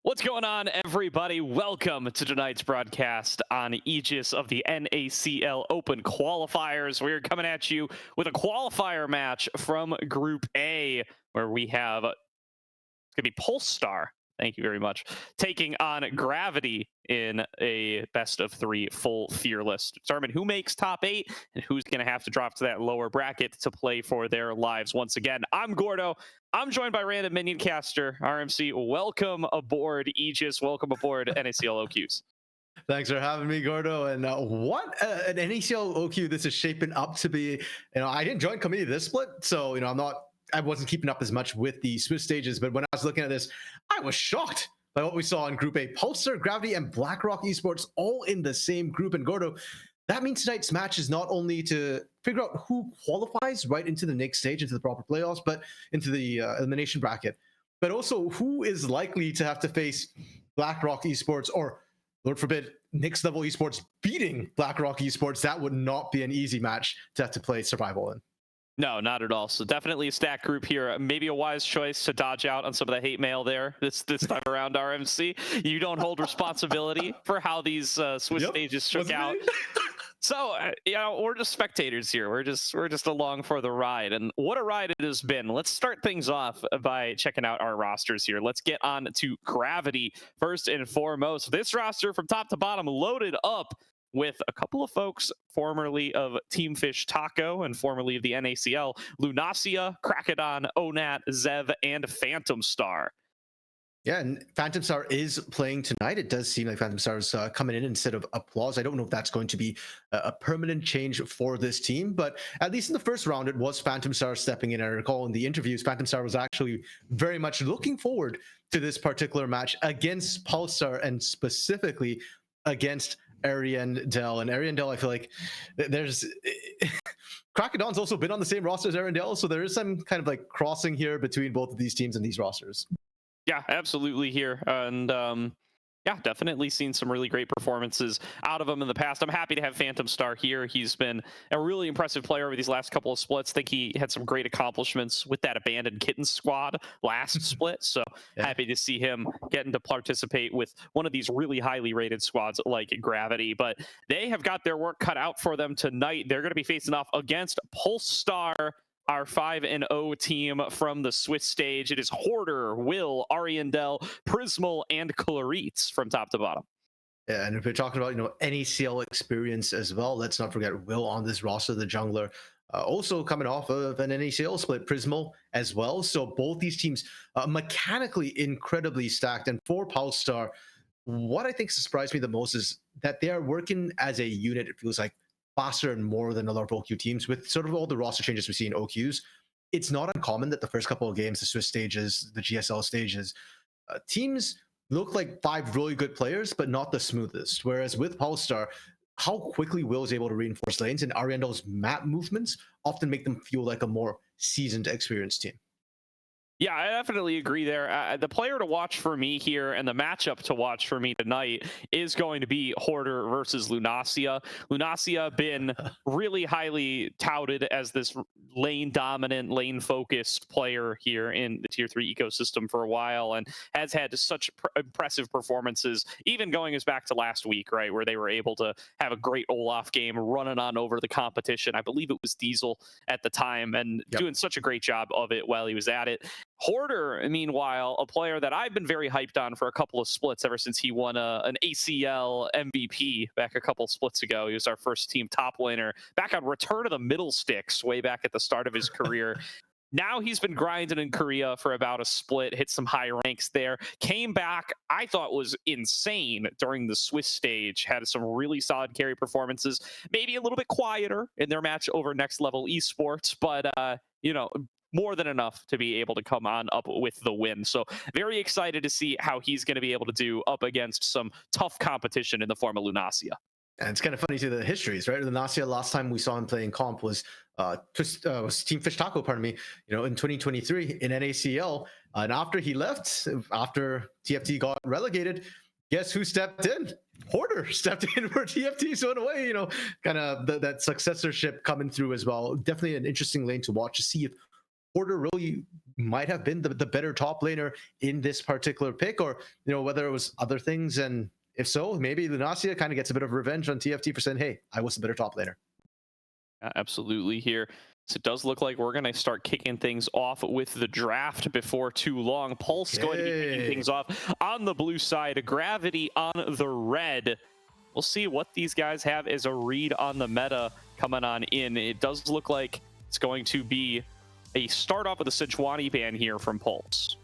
What's going on, everybody? Welcome to tonight's broadcast on Aegis of the NACL Open Qualifiers. We're coming at you with a qualifier match from Group A, where we have going to be Polestar. Thank you very much. Taking on Gravity in a best of three full fearless to determine who makes top 8 and who's going to have to drop to that lower bracket to play for their lives once again. I'm Gordo. I'm joined by Random Minion Caster, RMC. Welcome aboard Aegis. Welcome aboard NACL OQs. Thanks for having me, Gordo. And what an NACL OQ this is shaping up to be. I didn't join committee this split, so I wasn't keeping up as much with the Swiss stages. But when I was looking at this, I was shocked by what we saw in Group A. Pulsar, Gravity, and BlackRock Esports all in the same group. And Gordo, that means tonight's match is not only to figure out who qualifies right into the next stage, into the proper playoffs, but into the elimination bracket, but also who is likely to have to face BlackRock Esports, or Lord forbid, next level esports beating BlackRock Esports. That would not be an easy match to have to play survival in. No, not at all. So definitely a stack group here. Maybe a wise choice to dodge out on some of the hate mail there this time around, RMC. You don't hold responsibility for how these Swiss stages shook out. So, we're just spectators here. We're just along for the ride. And what a ride it has been. Let's start things off by checking out our rosters here. Let's get on to Gravity first and foremost. This roster from top to bottom loaded up with a couple of folks formerly of Team Fish Taco and formerly of the NACL, Lunacia, Crackodon, Onat, Zev, and Phantom Star. Yeah, and Phantom Star is playing tonight. It does seem like Phantom Star is coming in instead of Applause. I don't know if that's going to be a permanent change for this team, but at least in the first round, it was Phantom Star stepping in. I recall in the interviews, Phantom Star was actually very much looking forward to this particular match against Pulsar, and specifically against Ariandel. And Ariandel, I feel like there's... Crackodon's also been on the same roster as Ariandel, so there is some kind of like crossing here between both of these teams and these rosters. Yeah, absolutely here. And yeah, definitely seen some really great performances out of him in the past. I'm happy to have Phantom Star here. He's been a really impressive player over these last couple of splits. I think he had some great accomplishments with that Abandoned Kitten squad last split. So happy to see him getting to participate with one of these really highly rated squads like Gravity. But they have got their work cut out for them tonight. They're going to be facing off against Polestar, our 5-0 team from the Swiss stage. It is Hoarder, Will, Ariandel, Prismal, and Clarice from top to bottom. Yeah, and if we're talking about, NACL experience as well, let's not forget Will on this roster, the jungler, also coming off of an NACL split, Prismal as well. So both these teams mechanically incredibly stacked. And for Polestar, what I think surprised me the most is that they are working as a unit, it feels like, faster and more than a lot of OQ teams. With sort of all the roster changes we see in OQs, it's not uncommon that the first couple of games, the Swiss stages, the GSL stages, teams look like 5 really good players, but not the smoothest. Whereas with Polestar, how quickly Will is able to reinforce lanes and Ariandel's map movements often make them feel like a more seasoned, experienced team. Yeah, I definitely agree there. The player to watch for me here and the matchup to watch for me tonight is going to be Hoarder versus Lunacia. Lunacia been really highly touted as this lane dominant, lane focused player here in the tier 3 ecosystem for a while, and has had such impressive performances, even going as back to last week, right, where they were able to have a great Olaf game running on over the competition. I believe it was Diesel at the time, and doing such a great job of it while he was at it. Hoarder, meanwhile, a player that I've been very hyped on for a couple of splits ever since he won an ACL MVP back a couple splits ago. He was our first team top laner back on Return of the Middle Sticks way back at the start of his career. Now he's been grinding in Korea for about a split, hit some high ranks there, came back, I thought was insane during the Swiss stage, had some really solid carry performances, maybe a little bit quieter in their match over Next Level Esports, but, more than enough to be able to come on up with the win. So very excited to see how he's going to be able to do up against some tough competition in the form of Lunacia. And it's kind of funny to the histories, right? Lunacia, last time we saw him playing comp was Team Fish Taco, pardon me, in 2023 in NACL. And after he left, after TFT got relegated, guess who stepped in? Hoarder stepped in for TFT. So in a way, kind of that successorship coming through as well. Definitely an interesting lane to watch to see if Porter really might have been the better top laner in this particular pick, or whether it was other things, and if so, maybe Lunacia kind of gets a bit of revenge on TFT for saying, hey, I was the better top laner. Absolutely here. So it does look like we're going to start kicking things off with the draft before too long. Pulse going to be kicking things off on the blue side, Gravity on the red. We'll see what these guys have as a read on the meta coming on in. It does look like it's going to be a start off with a Sejuani ban here from Pulse.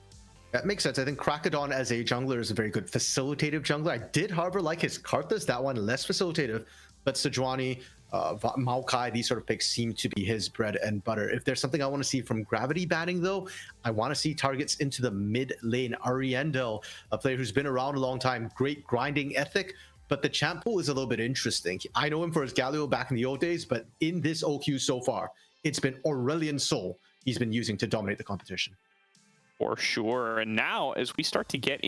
That makes sense. I think Krakadon as a jungler is a very good facilitative jungler. I did, however, like his Karthus, that one less facilitative, but Sejuani, Maokai, these sort of picks seem to be his bread and butter. If there's something I want to see from Gravity banning, though, I want to see targets into the mid lane. Ariendel, a player who's been around a long time, great grinding ethic, but the champ pool is a little bit interesting. I know him for his Galio back in the old days, but in this OQ so far, it's been Aurelion Sol he's been using to dominate the competition. For sure. And now, as we start to get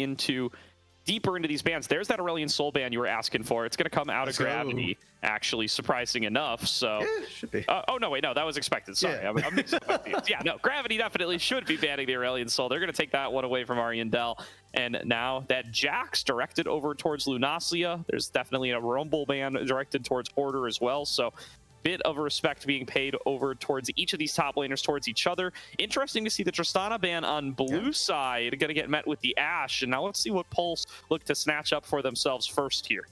deeper into these bans, there's that Aurelion Sol ban you were asking for. It's going to come out of Gravity, actually, surprising enough. So, yeah, should be. Oh no, wait, no, that was expected. Sorry, yeah. I'm mixing up ideas. Yeah, no, Gravity definitely should be banning the Aurelion Sol. They're going to take that one away from Ariandel. And now that Jax directed over towards Lunacia, there's definitely a Rumble ban directed towards Order as well. So bit of respect being paid over towards each of these top laners towards each other. Interesting to see the Tristana ban on blue side going to get met with the Ashe. And now let's see what Pulse look to snatch up for themselves first here.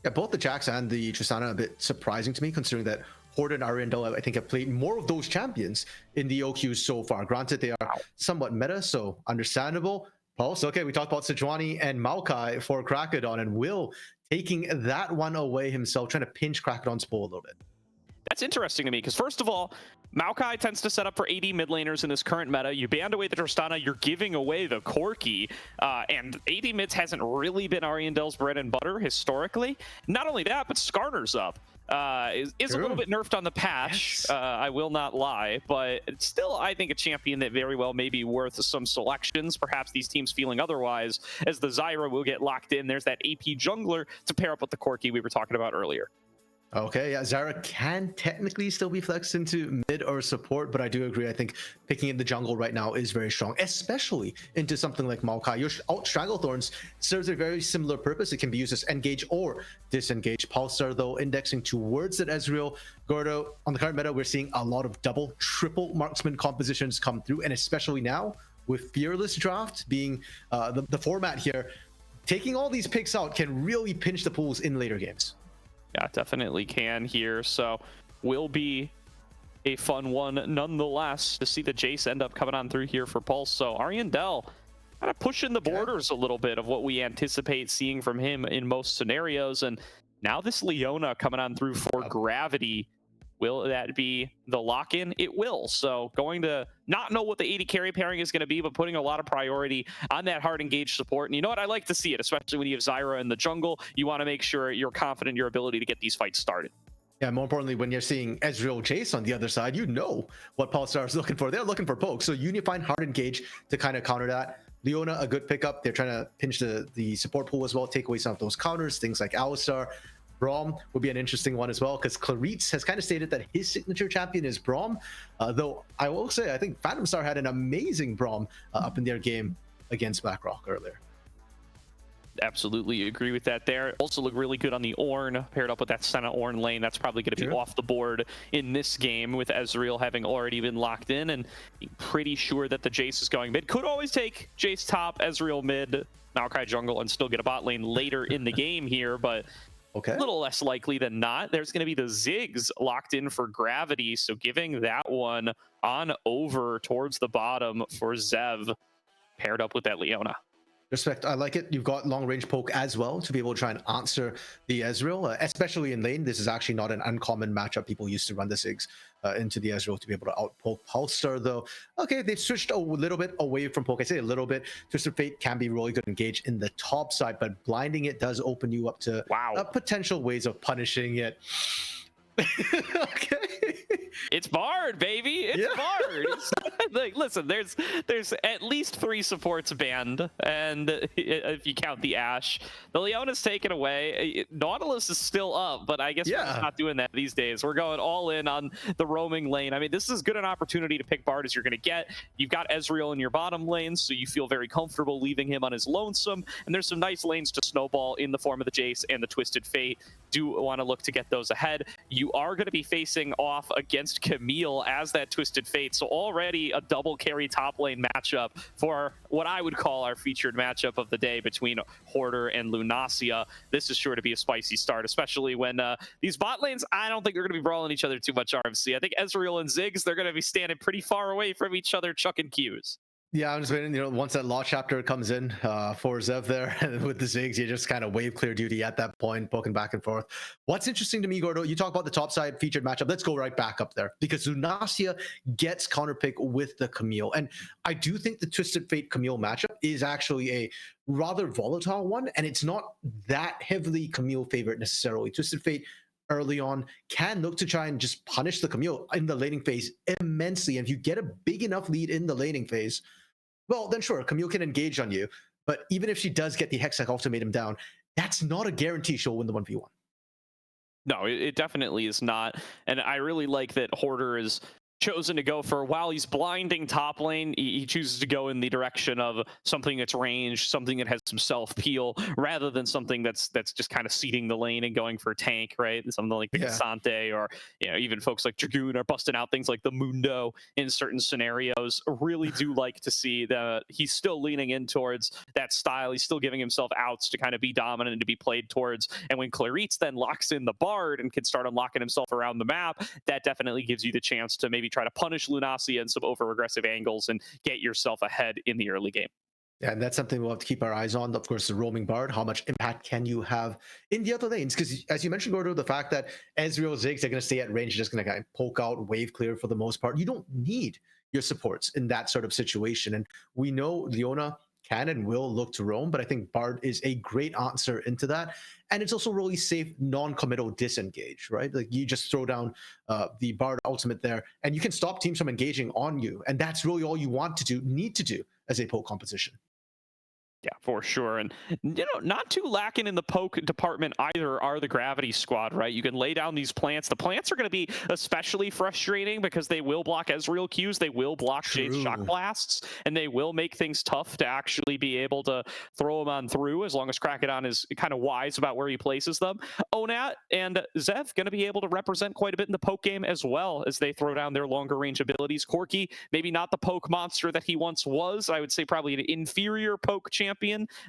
Yeah, both the Jax and the Tristana a bit surprising to me, considering that Horde and Ariandel, I think, have played more of those champions in the OQs so far. Granted, they are somewhat meta, so understandable. Pulse, okay, we talked about Sejuani and Maokai for Krakadon, and Will taking that one away himself, trying to pinch Krakadon's bowl a little bit. That's interesting to me because, first of all, Maokai tends to set up for AD mid laners in this current meta. You banned away the Tristana, you're giving away the Corki, and AD mids hasn't really been Ariandel's bread and butter historically. Not only that, but Skarner's up. Is a little bit nerfed on the patch, yes. I will not lie, but it's still, I think, a champion that very well may be worth some selections. Perhaps these teams feeling otherwise, as the Zyra will get locked in. There's that AP jungler to pair up with the Corki we were talking about earlier. Okay, yeah, Zyra can technically still be flexed into mid or support, but I do agree. I think picking in the jungle right now is very strong, especially into something like Maokai. Your Stranglethorns serves a very similar purpose. It can be used as engage or disengage. Pulsar, though, indexing towards it. Ezreal, Gordo, on the current meta, we're seeing a lot of double, triple marksman compositions come through, and especially now with Fearless Draft being the format here, taking all these picks out can really pinch the pools in later games. Yeah, definitely can here. So will be a fun one nonetheless to see the Jace end up coming on through here for Pulse. So Ariandel kind of pushing the borders a little bit of what we anticipate seeing from him in most scenarios. And now this Leona coming on through for Gravity. Will that be the lock-in? It will. So going to not know what the AD carry pairing is going to be, but putting a lot of priority on that hard engaged support. And you know what? I like to see it, especially when you have Zyra in the jungle. You want to make sure you're confident in your ability to get these fights started. Yeah, more importantly, when you're seeing Ezreal Jace on the other side, you know what Pulsar is looking for. They're looking for poke. So you need to find hard engage to kind of counter that. Leona, a good pickup. They're trying to pinch the support pool as well, take away some of those counters, things like Alistar. Braum would be an interesting one as well, because Claritz has kind of stated that his signature champion is Braum. Though I will say, I think Phantom Star had an amazing Braum up in their game against BlackRock earlier. Absolutely agree with that there. Also look really good on the Ornn, paired up with that Senna Ornn lane. That's probably going to be off the board in this game, with Ezreal having already been locked in, and pretty sure that the Jace is going mid. Could always take Jace top, Ezreal mid, Maokai jungle, and still get a bot lane later in the game here, but a little less likely than not. There's going to be the Ziggs locked in for Gravity, so giving that one on over towards the bottom for Zev, paired up with that Leona. Respect, I like it. You've got long range poke as well to be able to try and answer the Ezreal, especially in lane. This is actually not an uncommon matchup. People used to run the Ziggs into the Ezreal to be able to outpoke Pulsar, though. Okay, they've switched a little bit away from poke. I say a little bit. Twisted Fate can be really good engage in the top side, but blinding it does open you up to potential ways of punishing it. Okay. It's Bard, baby. It's Yeah. Bard. Like, listen, there's at least 3 supports banned, and if you count the Ashe, the Leona's taken away. Nautilus is still up, but I guess we're just Yeah. not doing that these days. We're going all in on the roaming lane. I mean, this is as good an opportunity to pick Bard as you're going to get. You've got Ezreal in your bottom lane, so you feel very comfortable leaving him on his lonesome, and there's some nice lanes to snowball in the form of the Jace and the Twisted Fate. Do want to look to get those ahead. You are going to be facing off against Camille as that Twisted Fate, so already a double carry top lane matchup for what I would call our featured matchup of the day between Hoarder and Lunacia. This is sure to be a spicy start, especially when these bot lanes, I don't think they're going to be brawling each other too much, RMC. I think Ezreal and Ziggs, they're going to be standing pretty far away from each other, chucking Qs. Yeah, I'm just waiting. Once that law chapter comes in for Zev there, and with the Ziggs, you just kind of wave clear duty at that point, poking back and forth. What's interesting to me, Gordo, you talk about the top side featured matchup. Let's go right back up there because Lunacia gets counterpick with the Camille, and I do think the Twisted Fate Camille matchup is actually a rather volatile one, and it's not that heavily Camille favorite necessarily. Twisted Fate early on can look to try and just punish the Camille in the laning phase immensely. And if you get a big enough lead in the laning phase, well, then sure, Camille can engage on you. But even if she does get the Hextech ultimatum down, that's not a guarantee she'll win the 1v1. No, it definitely is not. And I really like that Hoarder is chosen to go for, while he's blinding top lane, he chooses to go in the direction of something that's range, something that has some self peel, rather than something that's just kind of seeding the lane and going for tank, right? Something like the Casante, or even folks like Dragoon are busting out things like the Mundo in certain scenarios. Really do like to see that he's still leaning in towards that style. He's still giving himself outs to kind of be dominant and to be played towards. And when Claritz then locks in the Bard and can start unlocking himself around the map, that definitely gives you the chance to maybe try to punish Lunacia in some over aggressive angles and get yourself ahead in the early game. Yeah, and that's something we'll have to keep our eyes on. Of course, the roaming Bard, how much impact can you have in the other lanes? Because as you mentioned, Gordo, the fact that Ezreal, Ziggs are going to stay at range, just going to kind of poke out, wave clear for the most part. You don't need your supports in that sort of situation. And we know Leona can and will look to roam, but I think Bard is a great answer into that. And it's also really safe, non-committal disengage, right? Like you just throw down the Bard ultimate there, and you can stop teams from engaging on you. And that's really all you want to do, need to do as a poke composition. Yeah, for sure. And, not too lacking in the poke department either are the Gravity squad, right? You can lay down these plants. The plants are going to be especially frustrating because they will block Ezreal Qs, they will block Jade's shock blasts, and they will make things tough to actually be able to throw them on through, as long as Krakodon is kind of wise about where he places them. Onat and Zev going to be able to represent quite a bit in the poke game as well, as they throw down their longer range abilities. Corki, maybe not the poke monster that he once was. I would say probably an inferior poke champion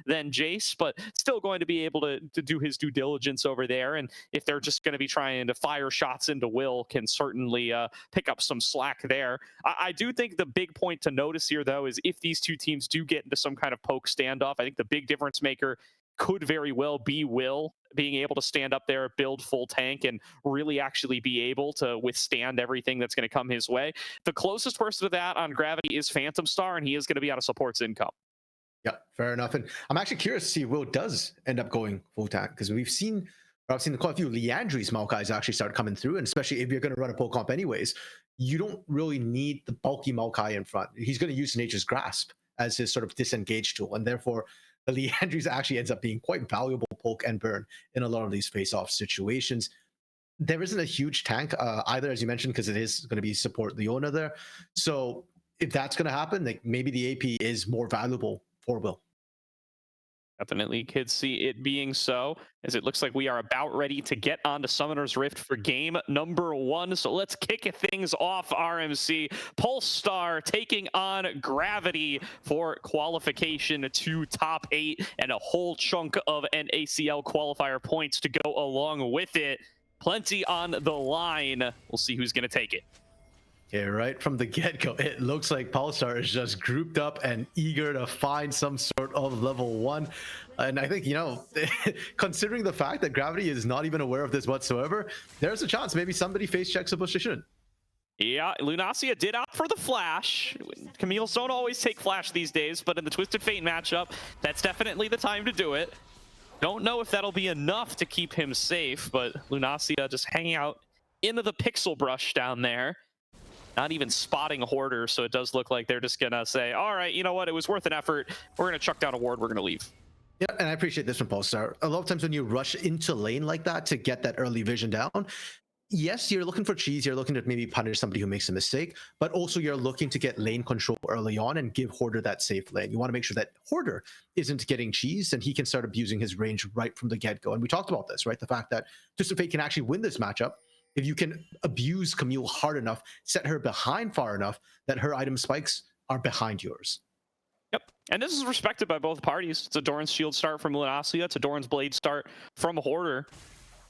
than Jace, but still going to be able to do his due diligence over there. And if they're just going to be trying to fire shots into Will, can certainly pick up some slack there. I do think the big point to notice here, though, is if these two teams do get into some kind of poke standoff, I think the big difference maker could very well be Will being able to stand up there, build full tank, and really actually be able to withstand everything that's going to come his way. The closest person to that on Gravity is Phantom Star, and he is going to be out of support's income. Yeah, fair enough. And I'm actually curious to see if Will does end up going full tank, because I've seen quite a few Liandry's Maokai's actually start coming through, and especially if you're going to run a poke comp anyways, you don't really need the bulky Maokai in front. He's going to use Nature's Grasp as his sort of disengage tool, and therefore the Liandry's actually ends up being quite valuable poke and burn in a lot of these face-off situations. There isn't a huge tank either, as you mentioned, because it is going to be support Leona there. So if that's going to happen, like maybe the AP is more valuable for Will. Definitely could see it being so, as it looks like we are about ready to get onto Summoner's Rift for game number 1. So let's kick things off, RMC. Polestar taking on Gravity for qualification to top 8 and a whole chunk of NACL qualifier points to go along with it. Plenty on the line. We'll see who's going to take it. Yeah, right from the get-go, it looks like Polestar is just grouped up and eager to find some sort of level 1. And I think, considering the fact that Gravity is not even aware of this whatsoever, there's a chance maybe somebody face checks a push they shouldn't. Yeah, Lunacia did opt for the flash. Camille's don't always take flash these days, but in the Twisted Fate matchup, that's definitely the time to do it. Don't know if that'll be enough to keep him safe, but Lunacia just hanging out into the pixel brush down there. not even spotting a Hoarder, so it does look like they're just gonna say, all right, you know what, it was worth an effort, we're gonna chuck down a ward, we're gonna leave. Yeah, and I appreciate this from Pulsar. A lot of times when you rush into lane like that to get that early vision down, yes, you're looking for cheese, you're looking to maybe punish somebody who makes a mistake, but also you're looking to get lane control early on and give Hoarder that safe lane. You want to make sure that Hoarder isn't getting cheese and he can start abusing his range right from the get-go. And we talked about this, right? The fact that Twisted Fate can actually win this matchup if you can abuse Camille hard enough, set her behind far enough that her item spikes are behind yours. Yep, and this is respected by both parties. It's a Doran's shield start from Lunacia, it's a Doran's blade start from Hoarder.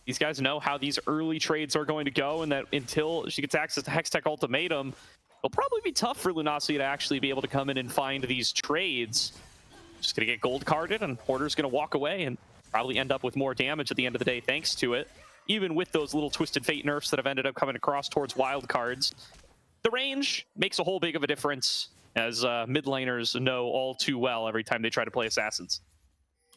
These guys know how these early trades are going to go, and that until she gets access to Hextech Ultimatum, it'll probably be tough for Lunacia to actually be able to come in and find these trades. Just gonna get gold carded, and Hoarder's gonna walk away and probably end up with more damage at the end of the day thanks to it. Even with those little Twisted Fate nerfs that have ended up coming across towards wild cards, the range makes a whole big of a difference, as mid laners know all too well every time they try to play assassins.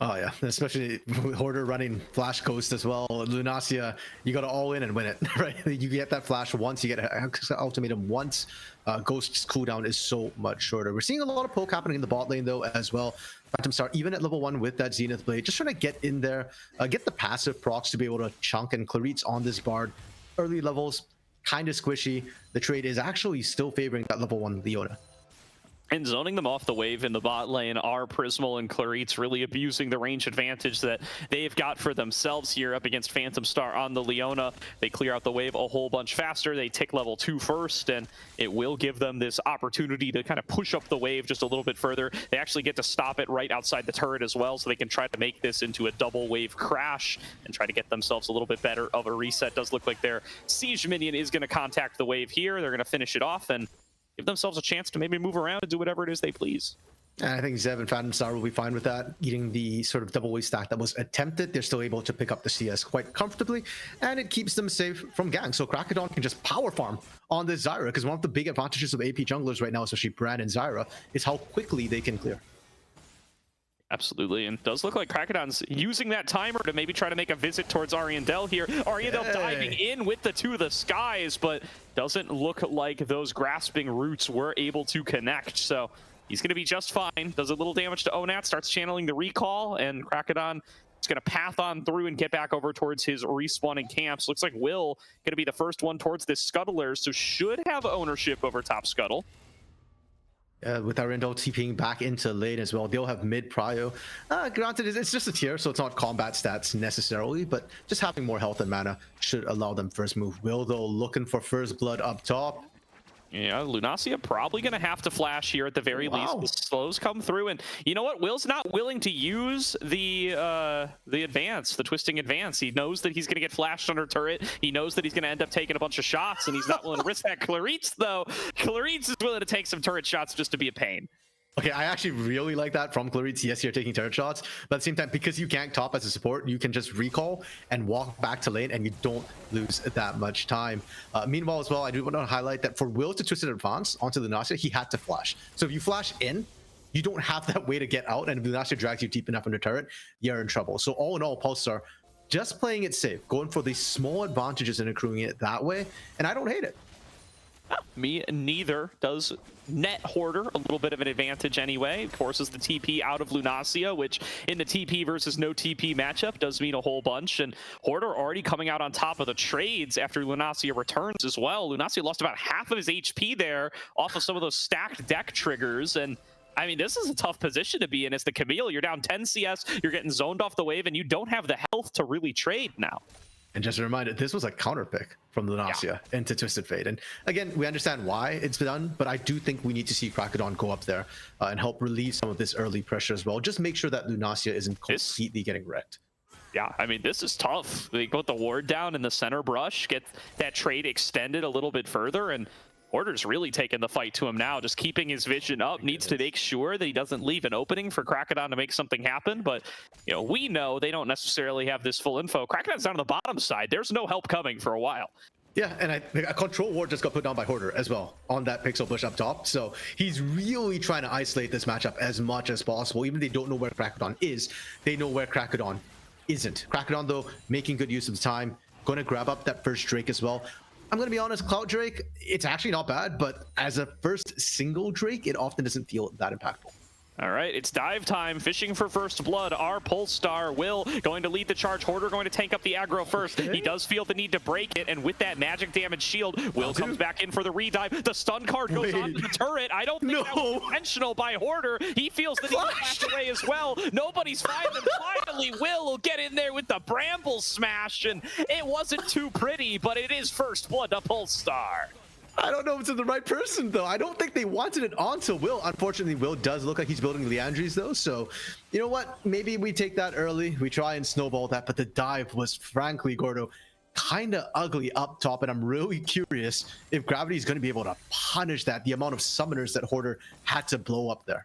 Oh yeah, especially with Hoarder running Flash Ghost as well. Lunacia, you got to all in and win it, right? You get that Flash once, you get an Ultimatum once. Ghost's cooldown is so much shorter. We're seeing a lot of poke happening in the bot lane though as well. Phantom Star, even at level 1 with that Zenith Blade, just trying to get in there, get the passive procs to be able to chunk, and Clarit's on this Bard. Early levels, kind of squishy. The trade is actually still favoring that level 1 Leona. And zoning them off the wave in the bot lane are Prismal and Clarit's really abusing the range advantage that they've got for themselves here up against Phantom Star on the Leona. They clear out the wave a whole bunch faster. They tick level 2 first, and it will give them this opportunity to kind of push up the wave just a little bit further. They actually get to stop it right outside the turret as well, so they can try to make this into a double wave crash and try to get themselves a little bit better of a reset. Does look like their Siege minion is going to contact the wave here. They're going to finish it off and give themselves a chance to maybe move around and do whatever it is they please. And I think Zev and Phantom Star will be fine with that. Eating the sort of double wave stack that was attempted, they're still able to pick up the CS quite comfortably, and it keeps them safe from ganks. So Krakadon can just power farm on this Zyra, because one of the big advantages of AP junglers right now, especially Brand and Zyra, is how quickly they can clear. Absolutely, and does look like Krakadon's using that timer to maybe try to make a visit towards Ariandel here. Ariandel diving in with the Two of the Skies, but doesn't look like those grasping roots were able to connect, so he's going to be just fine. Does a little damage to Onat, starts channeling the recall, and Krakadon is going to path on through and get back over towards his respawning camps. Looks like Will going to be the first one towards this Scuttler, so should have ownership over top Scuttle. With Ariandel TPing back into lane as well, they'll have mid prio. Granted, it's just a tier, so it's not combat stats necessarily, but just having more health and mana should allow them first move. Will, though, looking for first blood up top. Yeah, Lunacia probably going to have to flash here at the very least. The slows come through, and you know what? Will's not willing to use the advance, the twisting advance. He knows that he's going to get flashed under turret. He knows that he's going to end up taking a bunch of shots, and he's not willing to risk that. Clarit's, though, Clarit's is willing to take some turret shots just to be a pain. Okay, I actually really like that from Clarit's. Yes, you're taking turret shots, but at the same time, because you can't top as a support, you can just recall and walk back to lane, and you don't lose that much time. Meanwhile, as well, I do want to highlight that for Will to twist it advance onto Lunacia, he had to flash. So if you flash in, you don't have that way to get out, and if Lunacia drags you deep enough under turret, you're in trouble. So all in all, Pulsar just playing it safe, going for these small advantages and accruing it that way, and I don't hate it. Me neither. Does net Hoarder a little bit of an advantage anyway. Forces the TP out of Lunacia, which in the TP versus no TP matchup does mean a whole bunch. And Hoarder already coming out on top of the trades after Lunacia returns as well. Lunacia lost about half of his HP there off of some of those stacked deck triggers. And I mean, this is a tough position to be in as the Camille. You're down 10 CS, you're getting zoned off the wave, and you don't have the health to really trade now. And just a reminder, this was a counter pick from Lunacia into Twisted Fate. And again, we understand why it's done, but I do think we need to see Krakadon go up there and help relieve some of this early pressure as well. Just make sure that Lunacia isn't completely getting wrecked. Yeah, I mean, this is tough. They put the ward down in the center brush, get that trade extended a little bit further, and Hoarder's really taking the fight to him now, just keeping his vision up, needs to make sure that he doesn't leave an opening for Krakadon to make something happen. But, you know, we know they don't necessarily have this full info. Krakadon's down on the bottom side. There's no help coming for a while. Yeah, and a control ward just got put down by Hoarder as well on that pixel push up top. So he's really trying to isolate this matchup as much as possible. Even if they don't know where Krakadon is, they know where Krakadon isn't. Krakadon, though, making good use of the time, going to grab up that first Drake as well. I'm going to be honest, Cloud Drake, it's actually not bad, but as a first single Drake, it often doesn't feel that impactful. All right, it's dive time. Fishing for first blood. Our Polestar Will going to lead the charge. Hoarder going to tank up the aggro first. Okay. He does feel the need to break it, and with that magic damage shield, Will comes back in for the redive. The stun card goes on the turret. I don't think that was intentional by Hoarder. He feels the need to back away as well. Nobody's finding him. Finally, Will get in there with the Bramble Smash, and it wasn't too pretty, but it is first blood to Polestar. I don't know if it's the right person, though. I don't think they wanted it onto Will. Unfortunately, Will does look like he's building Leandries, though. So, you know what? Maybe we take that early. We try and snowball that. But the dive was, frankly, Gordo, kind of ugly up top. And I'm really curious if Gravity is going to be able to punish that, the amount of summoners that Hoarder had to blow up there.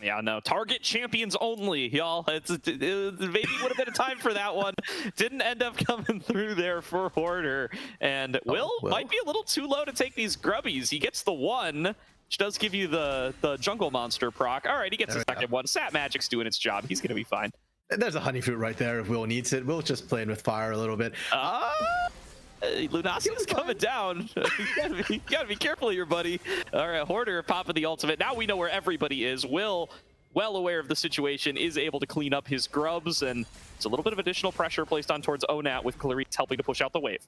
Yeah, no, target champions only, y'all. Maybe would have been a time for that one. Didn't end up coming through there for Hoarder. And Will might be a little too low to take these grubbies. He gets the one, which does give you the jungle monster proc. All right, he gets the second one. Sat Magic's doing its job. He's going to be fine. There's a honey fruit right there if Will needs it. Will's just playing with fire a little bit. Lunasia's coming down. You gotta be careful here, buddy. All right, Hoarder popping the ultimate. Now we know where everybody is. Will, well aware of the situation, is able to clean up his grubs, and it's a little bit of additional pressure placed on towards Onat with Clarice helping to push out the wave.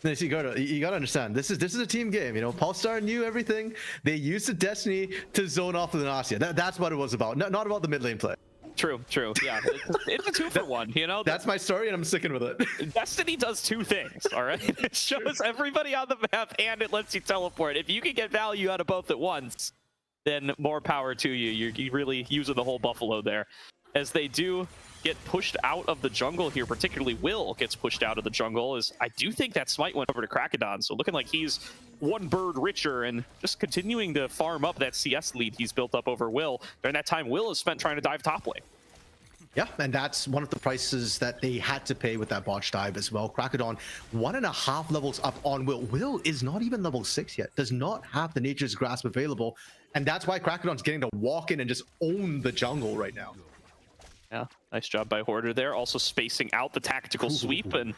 You gotta understand, this is a team game. You know, Polestar knew everything. They used the Destiny to zone off Lunasia. That's what it was about. Not about the mid lane play. True. Yeah, it's a 2-for-1. You know, that's my story, and I'm sticking with it. Destiny does two things. All right, it shows everybody on the map, and it lets you teleport. If you can get value out of both at once, then more power to you. You're really using the whole buffalo there. As they do get pushed out of the jungle here, particularly Will gets pushed out of the jungle, as I do think that smite went over to Krakodon, so looking like he's one bird richer and just continuing to farm up that CS lead he's built up over Will. During that time, Will is spent trying to dive top lane. Yeah, and that's one of the prices that they had to pay with that botch dive as well. Krakodon 1.5 levels up on Will. Will is not even level 6 yet, does not have the Nature's Grasp available, and that's why Krakodon's getting to walk in and just own the jungle right now. Yeah, nice job by Hoarder there. Also spacing out the tactical sweep and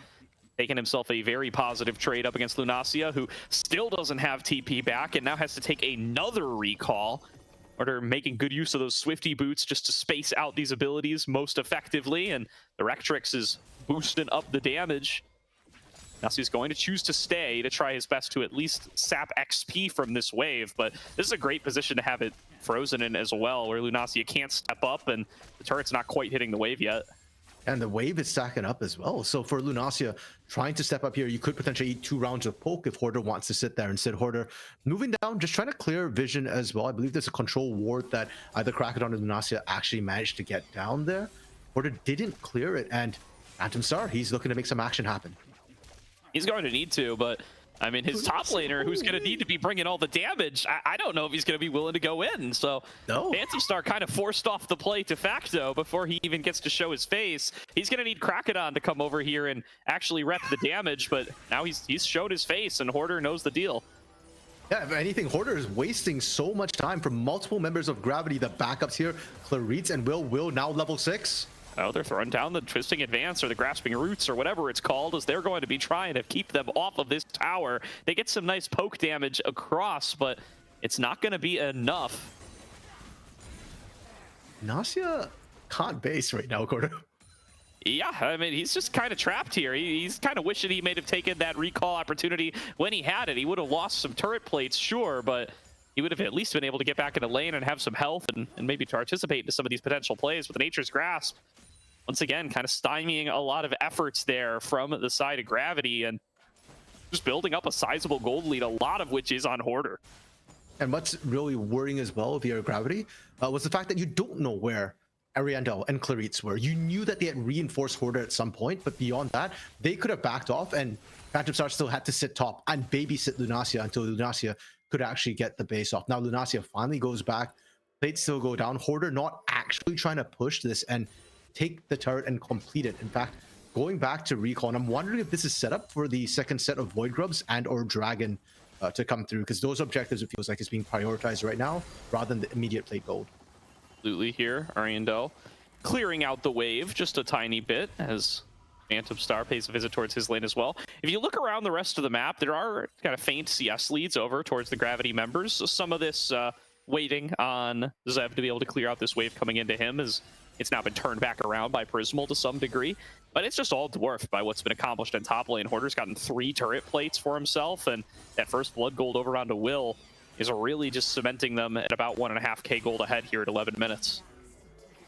taking himself a very positive trade up against Lunasia, who still doesn't have TP back and now has to take another recall. Hoarder making good use of those Swifty boots just to space out these abilities most effectively, and the Rectrix is boosting up the damage. Lunasia's going to choose to stay to try his best to at least sap XP from this wave, but this is a great position to have it frozen in as well, where Lunasia can't step up and the turret's not quite hitting the wave yet. And the wave is stacking up as well. So for Lunasia, trying to step up here, you could potentially eat 2 rounds of poke if Hoarder wants to sit there. Instead, Hoarder moving down, just trying to clear vision as well. I believe there's a control ward that either Krakodon or Lunasia actually managed to get down there. Hoarder didn't clear it, and Phantom Star, he's looking to make some action happen. He's going to need to, but I mean, his top laner, who's going to need to be bringing all the damage, I don't know if he's going to be willing to go in. So Phantom Star kind of forced off the play de facto before he even gets to show his face. He's going to need Krakodon to come over here and actually rep the damage, but now he's showed his face, and Hoarder knows the deal. Yeah, if anything, Hoarder is wasting so much time from multiple members of Gravity. The backups here, Clarice and Will now level 6. Oh, they're throwing down the Twisting Advance or the Grasping Roots or whatever it's called, as they're going to be trying to keep them off of this tower. They get some nice poke damage across, but it's not going to be enough. Nasia can't base right now, Gordo. Yeah, I mean, he's just kind of trapped here. He's kind of wishing he may have taken that recall opportunity when he had it. He would have lost some turret plates, sure, but he would have at least been able to get back into lane and have some health and maybe participate in some of these potential plays with Nature's Grasp. Once again, kind of stymieing a lot of efforts there from the side of Gravity and just building up a sizable gold lead, a lot of which is on Hoarder. And what's really worrying as well via Gravity was the fact that you don't know where Ariandel and Clarice were. You knew that they had reinforced Hoarder at some point, but beyond that, they could have backed off, and Phantom Star still had to sit top and babysit Lunasia until Lunasia could actually get the base off. Now Lunasia finally goes back, plates still go down. Hoarder not actually trying to push this and take the turret and complete it. In fact, going back to recall, and I'm wondering if this is set up for the second set of Void Grubs and or Dragon to come through, because those objectives, it feels like, is being prioritized right now rather than the immediate plate gold. Absolutely here, Ariandel clearing out the wave just a tiny bit as Phantom Star pays a visit towards his lane as well. If you look around the rest of the map, there are kind of faint CS leads over towards the Gravity members. So some of this waiting on Zev to be able to clear out this wave coming into him is it's now been turned back around by Prismal to some degree. But it's just all dwarfed by what's been accomplished in top lane. Hoarder's gotten 3 turret plates for himself, and that first blood gold over onto Will is really just cementing them at about 1.5k gold ahead here at 11 minutes.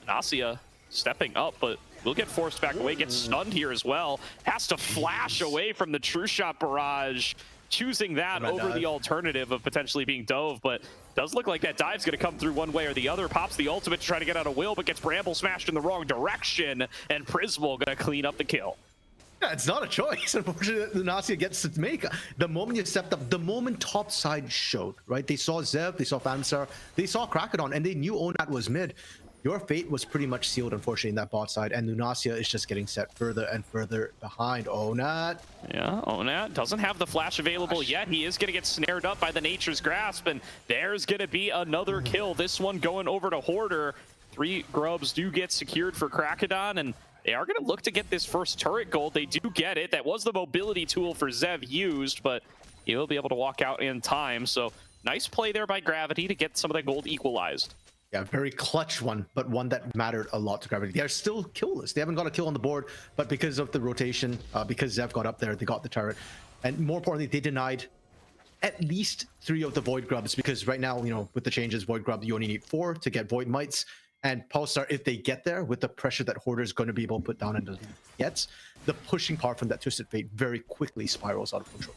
Nasia stepping up, but will get forced back away, gets stunned here as well. Has to flash away from the True Shot barrage, choosing that over the alternative of potentially being dove, but does look like that dive's going to come through one way or the other. Pops the ultimate to try to get out of Will, but gets Bramble smashed in the wrong direction, and Prismal going to clean up the kill. Yeah, it's not a choice, unfortunately, Nasia gets to make. The moment you stepped up, the moment top side showed, right? They saw Zev, they saw Phantom Star, they saw Krakodon, and they knew Onat was mid. Your fate was pretty much sealed, unfortunately, in that bot side, and Lunasia is just getting set further and further behind Onat. Yeah, Onat doesn't have the flash available yet. He is going to get snared up by the Nature's Grasp, and there's going to be another kill. This one going over to Hoarder. 3 grubs do get secured for Krakodon, and they are going to look to get this first turret gold. They do get it. That was the mobility tool for Zev used, but he will be able to walk out in time. So nice play there by Gravity to get some of that gold equalized. Yeah, very clutch one, but one that mattered a lot to Gravity. They are still killless. They haven't got a kill on the board, but because of the rotation, because Zev got up there, they got the turret. And more importantly, they denied at least 3 of the Void Grubs, because right now, you know, with the changes, Void Grub, you only need 4 to get Void Mites. And Pulsar, if they get there with the pressure that Hoarder is going to be able to put down and gets, the pushing power from that Twisted Fate very quickly spirals out of control.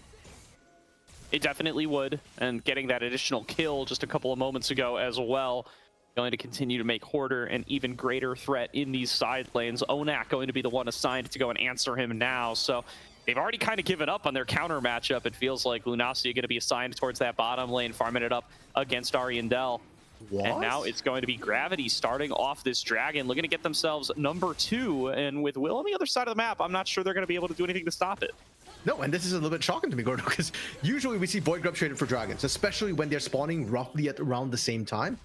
It definitely would, and getting that additional kill just a couple of moments ago as well, going to continue to make Hoarder an even greater threat in these side lanes. Onat going to be the one assigned to go and answer him now. So they've already kind of given up on their counter matchup. It feels like Lunasia going to be assigned towards that bottom lane, farming it up against Ariandel. What? And now it's going to be Gravity starting off this Dragon, looking to get themselves number 2. And with Will on the other side of the map, I'm not sure they're going to be able to do anything to stop it. No, and this is a little bit shocking to me, Gordo, because usually we see Void Grub traded for Dragons, especially when they're spawning roughly at around the same time.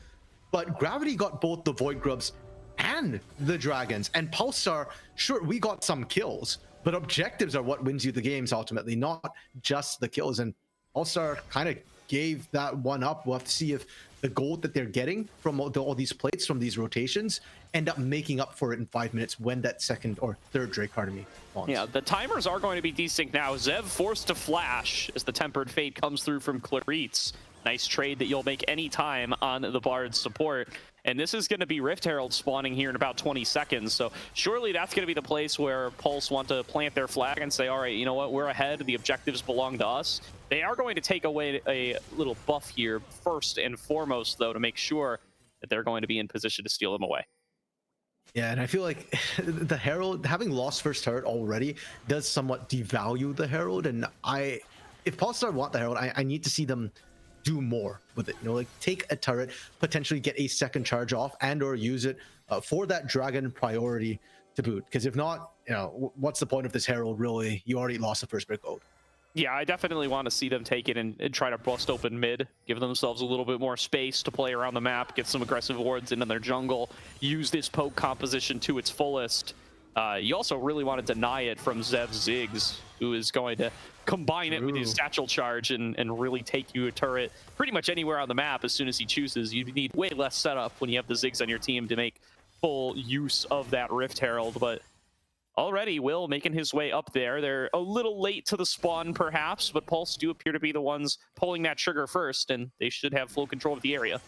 But Gravity got both the Void Grubs and the Dragons. And Pulsar, sure, we got some kills, but objectives are what wins you the games ultimately, not just the kills. And Pulsar kind of gave that one up. We'll have to see if the gold that they're getting from all these plates, from these rotations, end up making up for it in 5 minutes when that second or third Drake card spawns. Yeah, the timers are going to be desync now. Zev forced to flash as the Tempered Fate comes through from Clarice. Nice trade that you'll make any time on the Bard's support. And this is going to be Rift Herald spawning here in about 20 seconds. So surely that's going to be the place where Pulse want to plant their flag and say, all right, you know what, we're ahead. The objectives belong to us. They are going to take away a little buff here first and foremost, though, to make sure that they're going to be in position to steal them away. Yeah, and I feel like the Herald, having lost first turret already, does somewhat devalue the Herald. And if Pulsar want the Herald, I need to see them do more with it, you know, like take a turret, potentially get a second charge off, and or use it for that Dragon priority to boot, because if not, you know, what's the point of this Herald really? You already lost the first bit gold. Yeah, I definitely want to see them take it and try to bust open mid, give themselves a little bit more space to play around the map, get some aggressive wards into their jungle, use this poke composition to its fullest. You also really want to deny it from Zev Ziggs, who is going to combine it with his satchel charge and really take you a turret pretty much anywhere on the map as soon as he chooses. You need way less setup when you have the Ziggs on your team to make full use of that Rift Herald, but already Will making his way up there. They're a little late to the spawn perhaps, but Pulse do appear to be the ones pulling that trigger first, and they should have full control of the area.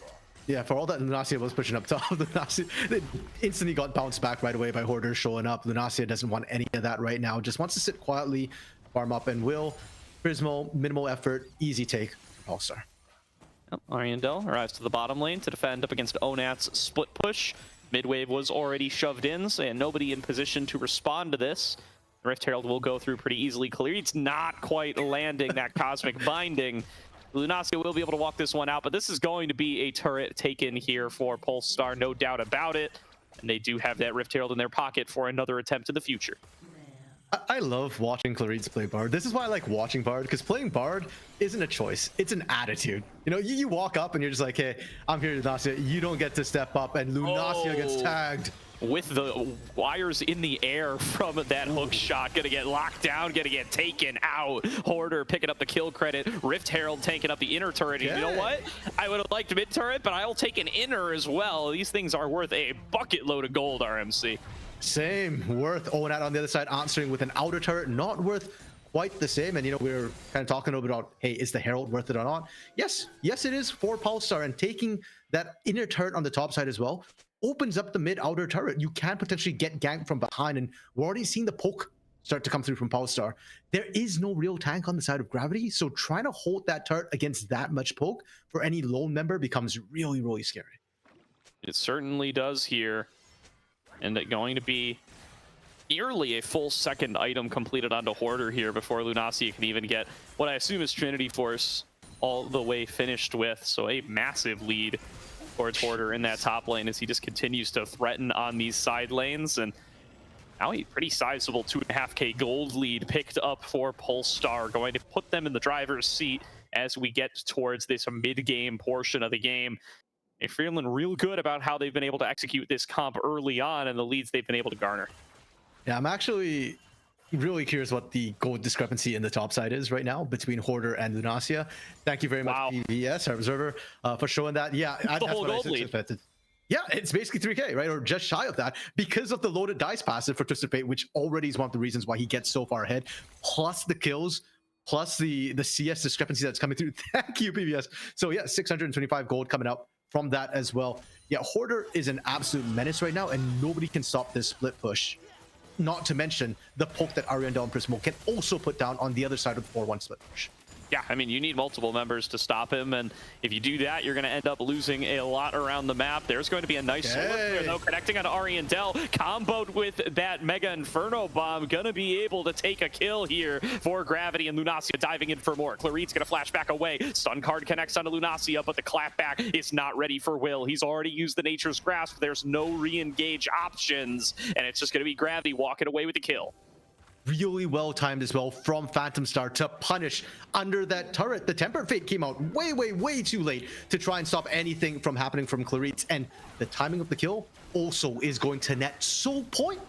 Yeah, for all that Lunasia was pushing up top, Lunasia they instantly got bounced back right away by Hoarder showing up. Lunasia doesn't want any of that right now, just wants to sit quietly, farm up, and Will, Prismal, minimal effort, easy take for Pulsar. Yep, Ariandel arrives to the bottom lane to defend up against Onat's split push. Midwave was already shoved in, so and nobody in position to respond to this. Rift Herald will go through pretty easily. Clarice not quite landing that Cosmic Binding. Lunasia will be able to walk this one out, but this is going to be a turret taken here for Polestar, no doubt about it. And they do have that Rift Herald in their pocket for another attempt in the future. I love watching Clarice play Bard. This is why I like watching Bard, because playing Bard isn't a choice. It's an attitude. You know, you walk up and you're just like, hey, I'm here, Lunasia. You don't get to step up, and Lunasia gets tagged. with the wires in the air from that hook shot. Gonna get locked down, gonna get taken out. Hoarder picking up the kill credit. Rift Herald taking up the inner turret. And you know what? I would have liked mid turret, but I'll take an inner as well. These things are worth a bucket load of gold, RMC. Same, worth. Onat on the other side answering with an outer turret, not worth quite the same. And you know, we were kind of talking a little bit about, hey, is the Herald worth it or not? Yes, it is for Pulsar, and taking that inner turret on the top side as well opens up the mid outer turret. You can potentially get ganked from behind, and we're already seeing the poke start to come through from Pulsar. There is no real tank on the side of Gravity, so trying to hold that turret against that much poke for any lone member becomes really, really scary. It certainly does here, and that going to be nearly a full second item completed onto Hoarder here before Lunacia can even get what I assume is Trinity Force all the way finished with. So a massive lead towards Hoarder in that top lane as he just continues to threaten on these side lanes. And now a pretty sizable 2.5k gold lead picked up for Polestar, going to put them in the driver's seat as we get towards this mid-game portion of the game. They're feeling real good about how they've been able to execute this comp early on and the leads they've been able to garner. Yeah, I'm actually really curious what the gold discrepancy in the top side is right now between Hoarder and Lunacia. Thank you very much, PVS, our observer, for showing that. Yeah, the whole gold lead. Expected. Yeah, it's basically 3k, right? Or just shy of that because of the loaded dice passive for Twisted Fate, which already is one of the reasons why he gets so far ahead, plus the kills, plus the CS discrepancy that's coming through. Thank you, PVS. So yeah, 625 gold coming up from that as well. Yeah, Hoarder is an absolute menace right now, and nobody can stop this split push. Not to mention the poke that Ariandel and Prismo can also put down on the other side of the 4-1 split push. Yeah, I mean, you need multiple members to stop him, and if you do that, you're going to end up losing a lot around the map. There's going to be a nice solo here, though, connecting on Ariandel, comboed with that Mega Inferno Bomb, going to be able to take a kill here for Gravity, and Lunacia diving in for more. Clarit's going to flash back away. Stun card connects onto Lunacia, but the clapback is not ready for Will. He's already used the Nature's Grasp. There's no re-engage options, and it's just going to be Gravity walking away with the kill. Really well timed as well from Phantom Star to punish under that turret. The Tempered Fate came out way too late to try and stop anything from happening from Clarit's, and the timing of the kill also is going to net Soul Point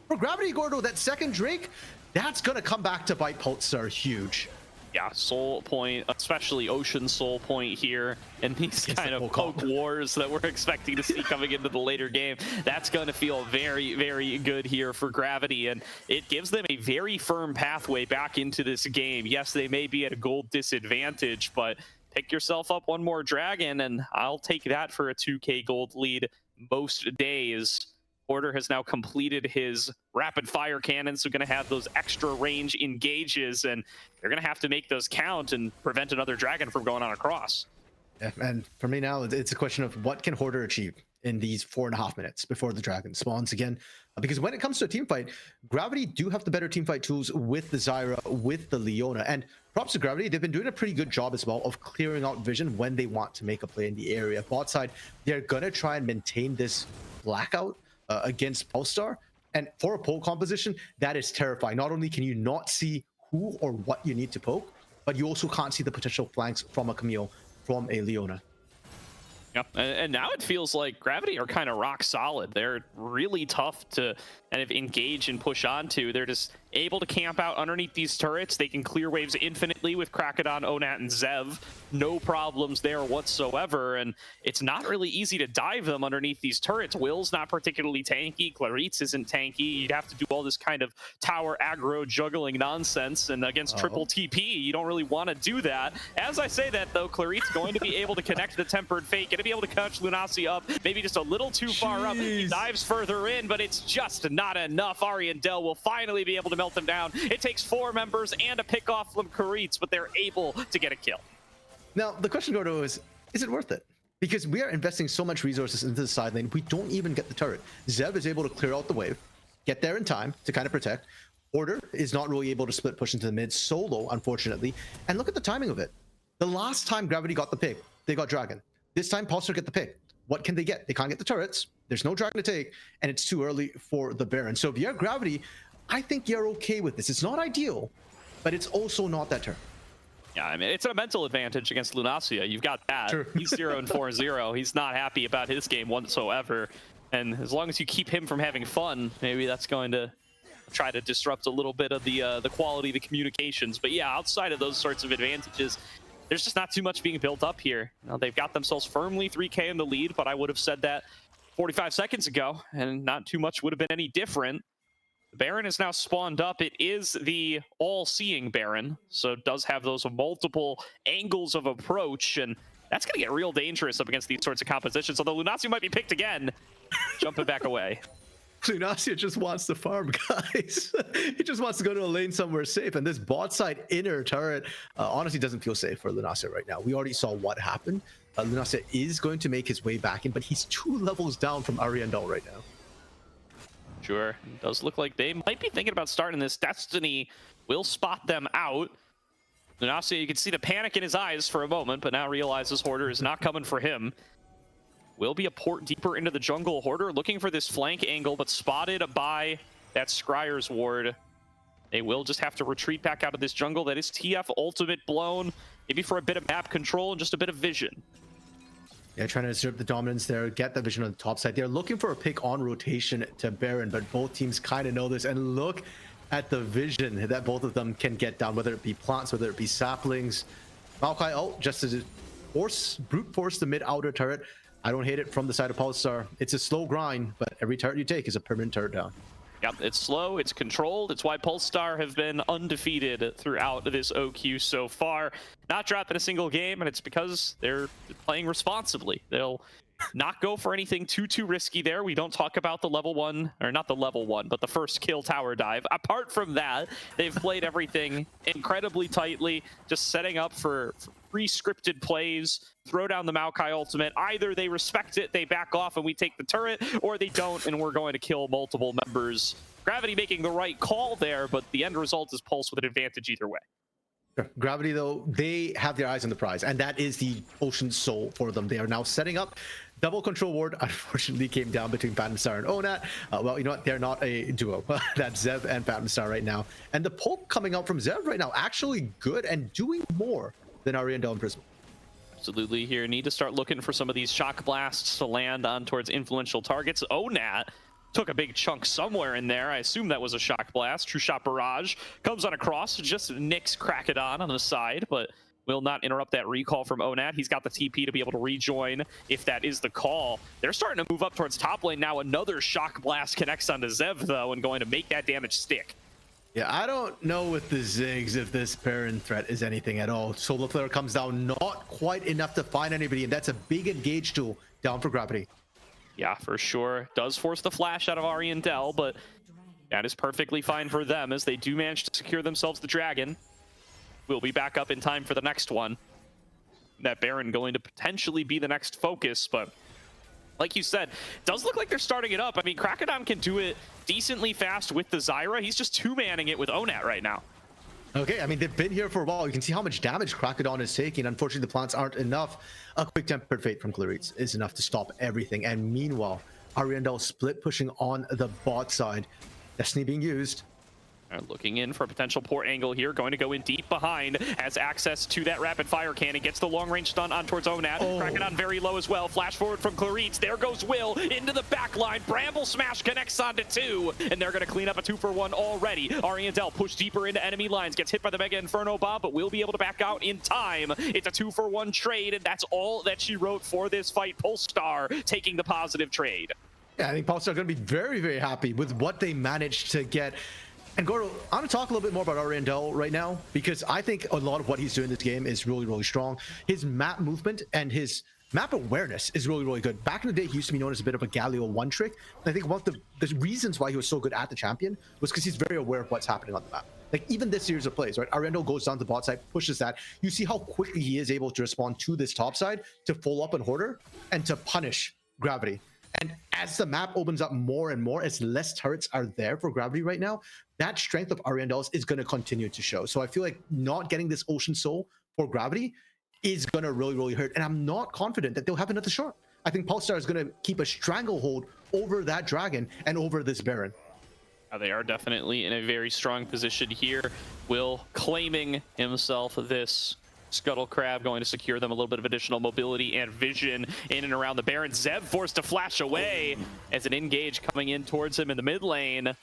for Gravity. Gordo, that second Drake, that's gonna come back to bite Pulsar huge. Yeah, Soul Point, especially Ocean Soul Point here, and these kind of poke wars that we're expecting to see coming into the later game. That's going to feel very good here for Gravity, and it gives them a very firm pathway back into this game. Yes, they may be at a gold disadvantage, but pick yourself up one more dragon, and I'll take that for a 2k gold lead most days. Hoarder has now completed his rapid fire cannons, so going to have those extra range engages, and they're going to have to make those count and prevent another dragon from going on across. Yeah, and for me now, it's a question of what can Hoarder achieve in these 4.5 minutes before the dragon spawns again. Because when it comes to a team fight, Gravity do have the better team fight tools with the Zyra, with the Leona, and props to Gravity, they've been doing a pretty good job as well of clearing out vision when they want to make a play in the area. Bot side, they're going to try and maintain this blackout against Polestar, and for a poke composition, that is terrifying. Not only can you not see who or what you need to poke, but you also can't see the potential flanks from a Camille, from a Leona. Yeah, and now it feels like Gravity are kind of rock solid. They're really tough to kind of engage and push onto. They're just able to camp out underneath these turrets. They can clear waves infinitely with Krakodon, Onat, and Zev. No problems there whatsoever, and it's not really easy to dive them underneath these turrets. Will's not particularly tanky. Clarit's isn't tanky. You'd have to do all this kind of tower aggro juggling nonsense, and against triple TP, you don't really want to do that. As I say that, though, Clarit's going to be able to connect the Tempered Fate, going to be able to catch Lunacia up, maybe just a little too far up. He dives further in, but it's just not enough. Ariandel will finally be able to melt them down. It takes 4 members and a pick off from Clarit's, but they're able to get a kill. Now, the question, Gordo, is it worth it? Because we are investing so much resources into the side lane, we don't even get the turret. Zev is able to clear out the wave, get there in time to kind of protect. Hoarder is not really able to split push into the mid solo, unfortunately. And look at the timing of it. The last time Gravity got the pick, they got Dragon. This time, Pulsar get the pick. What can they get? They can't get the turrets. There's no Dragon to take, and it's too early for the Baron. So if you're Gravity, I think you're okay with this. It's not ideal, but it's also not that turn. Yeah, I mean, it's a mental advantage against Lunacia. You've got that. Sure. He's 0-4-0. He's not happy about his game whatsoever. And as long as you keep him from having fun, maybe that's going to try to disrupt a little bit of the quality of the communications. But yeah, outside of those sorts of advantages, there's just not too much being built up here. You know, they've got themselves firmly 3K in the lead, but I would have said that 45 seconds ago, and not too much would have been any different. The Baron is now spawned up. It is the all-seeing Baron, so it does have those multiple angles of approach, and that's going to get real dangerous up against these sorts of compositions, although Lunacy might be picked again. Jumping back away. Lunacia just wants to farm, guys. He just wants to go to a lane somewhere safe, and this bot side inner turret honestly doesn't feel safe for Lunacia right now. We already saw what happened. Lunacia is going to make his way back in, but he's 2 levels down from Ariandel right now. Sure, it does look like they might be thinking about starting this. Destiny will spot them out. Lunacia, you can see the panic in his eyes for a moment, but now realizes Hoarder is not coming for him. Will be a port deeper into the jungle. Hoarder looking for this flank angle, but spotted by that Scryer's ward. They will just have to retreat back out of this jungle. That is TF ultimate blown, maybe for a bit of map control and just a bit of vision. Yeah, trying to assert the dominance there, get the vision on the top side. They're looking for a pick on rotation to Baron, but both teams kind of know this. And look at the vision that both of them can get down, whether it be plants, whether it be saplings. Maokai ult just to brute force the mid outer turret. I don't hate it from the side of Polestar. It's a slow grind, but every turret you take is a permanent turret down. Yep, it's slow, it's controlled. It's why Polestar have been undefeated throughout this OQ so far. Not dropping a single game, and it's because they're playing responsibly. They'll not go for anything too risky there. We don't talk about the level 1, or not the level 1, but the first kill tower dive. Apart from that, they've played everything incredibly tightly, just setting up for pre-scripted plays, throw down the Maokai ultimate. Either they respect it, they back off and we take the turret, or they don't and we're going to kill multiple members. Gravity making the right call there, but the end result is Pulse with an advantage either way. Gravity, though, they have their eyes on the prize, and that is the Ocean Soul for them. They are now setting up. Double control ward, unfortunately, came down between Phantom Star and Onat. Well, you know what? They're not a duo. That's Zev and Phantom Star right now. And the poke coming out from Zev right now, actually good and doing more than Ariandel and Prism. Absolutely here. Need to start looking for some of these shock blasts to land on towards influential targets. Onat took a big chunk somewhere in there. I assume that was a shock blast. True shot barrage comes on across, just nicks Krakadon on the side, but will not interrupt that recall from Onat. He's got the TP to be able to rejoin if that is the call. They're starting to move up towards top lane now. Another shock blast connects onto Zev, though, and going to make that damage stick. Yeah, I don't know with the Ziggs if this Baron threat is anything at all. Solar Flare comes down, not quite enough to find anybody, and that's a big engage tool down for Gravity. Yeah, for sure. Does force the flash out of Ariandel, but that is perfectly fine for them as they do manage to secure themselves the dragon. We'll be back up in time for the next one. That Baron going to potentially be the next focus, but like you said, does look like they're starting it up. I mean, Krakadon can do it decently fast with the Zyra. He's just two-manning it with Onat right now. Okay, I mean, they've been here for a while. You can see how much damage Krakadon is taking. Unfortunately, the plants aren't enough. A quick tempered fate from Clarice is enough to stop everything. And meanwhile, Ariandel split pushing on the bot side. Destiny being used. Looking in for a potential port angle here, going to go in deep behind, has access to that rapid fire cannon, gets the long range stun on towards Onat. Krakadon very low as well. Flash forward from Clarice. There goes Will into the back line. Bramble Smash connects onto 2, and they're going to clean up a 2-for-1 already. Ariandel push deeper into enemy lines, gets hit by the Mega Inferno Bomb, but will be able to back out in time. It's a 2-for-1 trade, and that's all that she wrote for this fight. Polestar taking the positive trade. Yeah, I think Polestar are going to be very, very happy with what they managed to get. And Goro, I want to talk a little bit more about Ariandel right now, because I think a lot of what he's doing in this game is really, really strong. His map movement and his map awareness is really, really good. Back in the day, he used to be known as a bit of a Galio one-trick. And I think one of the reasons why he was so good at the champion was because he's very aware of what's happening on the map. Like, even this series of plays, right? Ariandel goes down to the bot side, pushes that. You see how quickly he is able to respond to this top side, to full up on Hoarder, and to punish Gravity. And as the map opens up more and more, as less turrets are there for Gravity right now, that strength of Ariandel's is going to continue to show. So I feel like not getting this Ocean Soul for Gravity is going to really, really hurt. And I'm not confident that they'll have another shot. I think Polestar is going to keep a stranglehold over that dragon and over this Baron. They are definitely in a very strong position here. Will claiming himself this Scuttle Crab going to secure them a little bit of additional mobility and vision in and around the Baron. Zeb forced to flash away as an engage coming in towards him in the mid lane.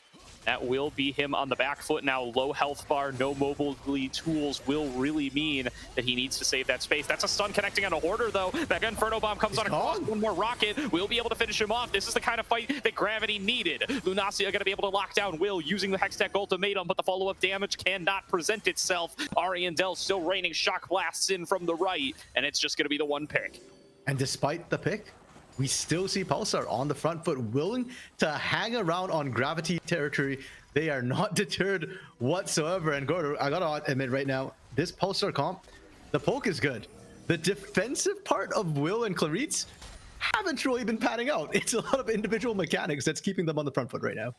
That will be him on the back foot now. Low health bar, no mobility tools will really mean that he needs to save that space. That's a stun connecting on a Hoarder, though. That Inferno Bomb comes on across. One more rocket. We'll be able to finish him off. This is the kind of fight that Gravity needed. Lunacia going to be able to lock down Will using the Hextech Ultimatum, but the follow-up damage cannot present itself. Ari and Dell still raining shock blasts in from the right, and it's just going to be the one pick. And despite the pick, we still see Pulsar on the front foot, willing to hang around on Gravity territory. They are not deterred whatsoever. And Gordo, I gotta admit right now, this Pulsar comp, the poke is good. The defensive part of Will and Clarice haven't really been panning out. It's a lot of individual mechanics that's keeping them on the front foot right now.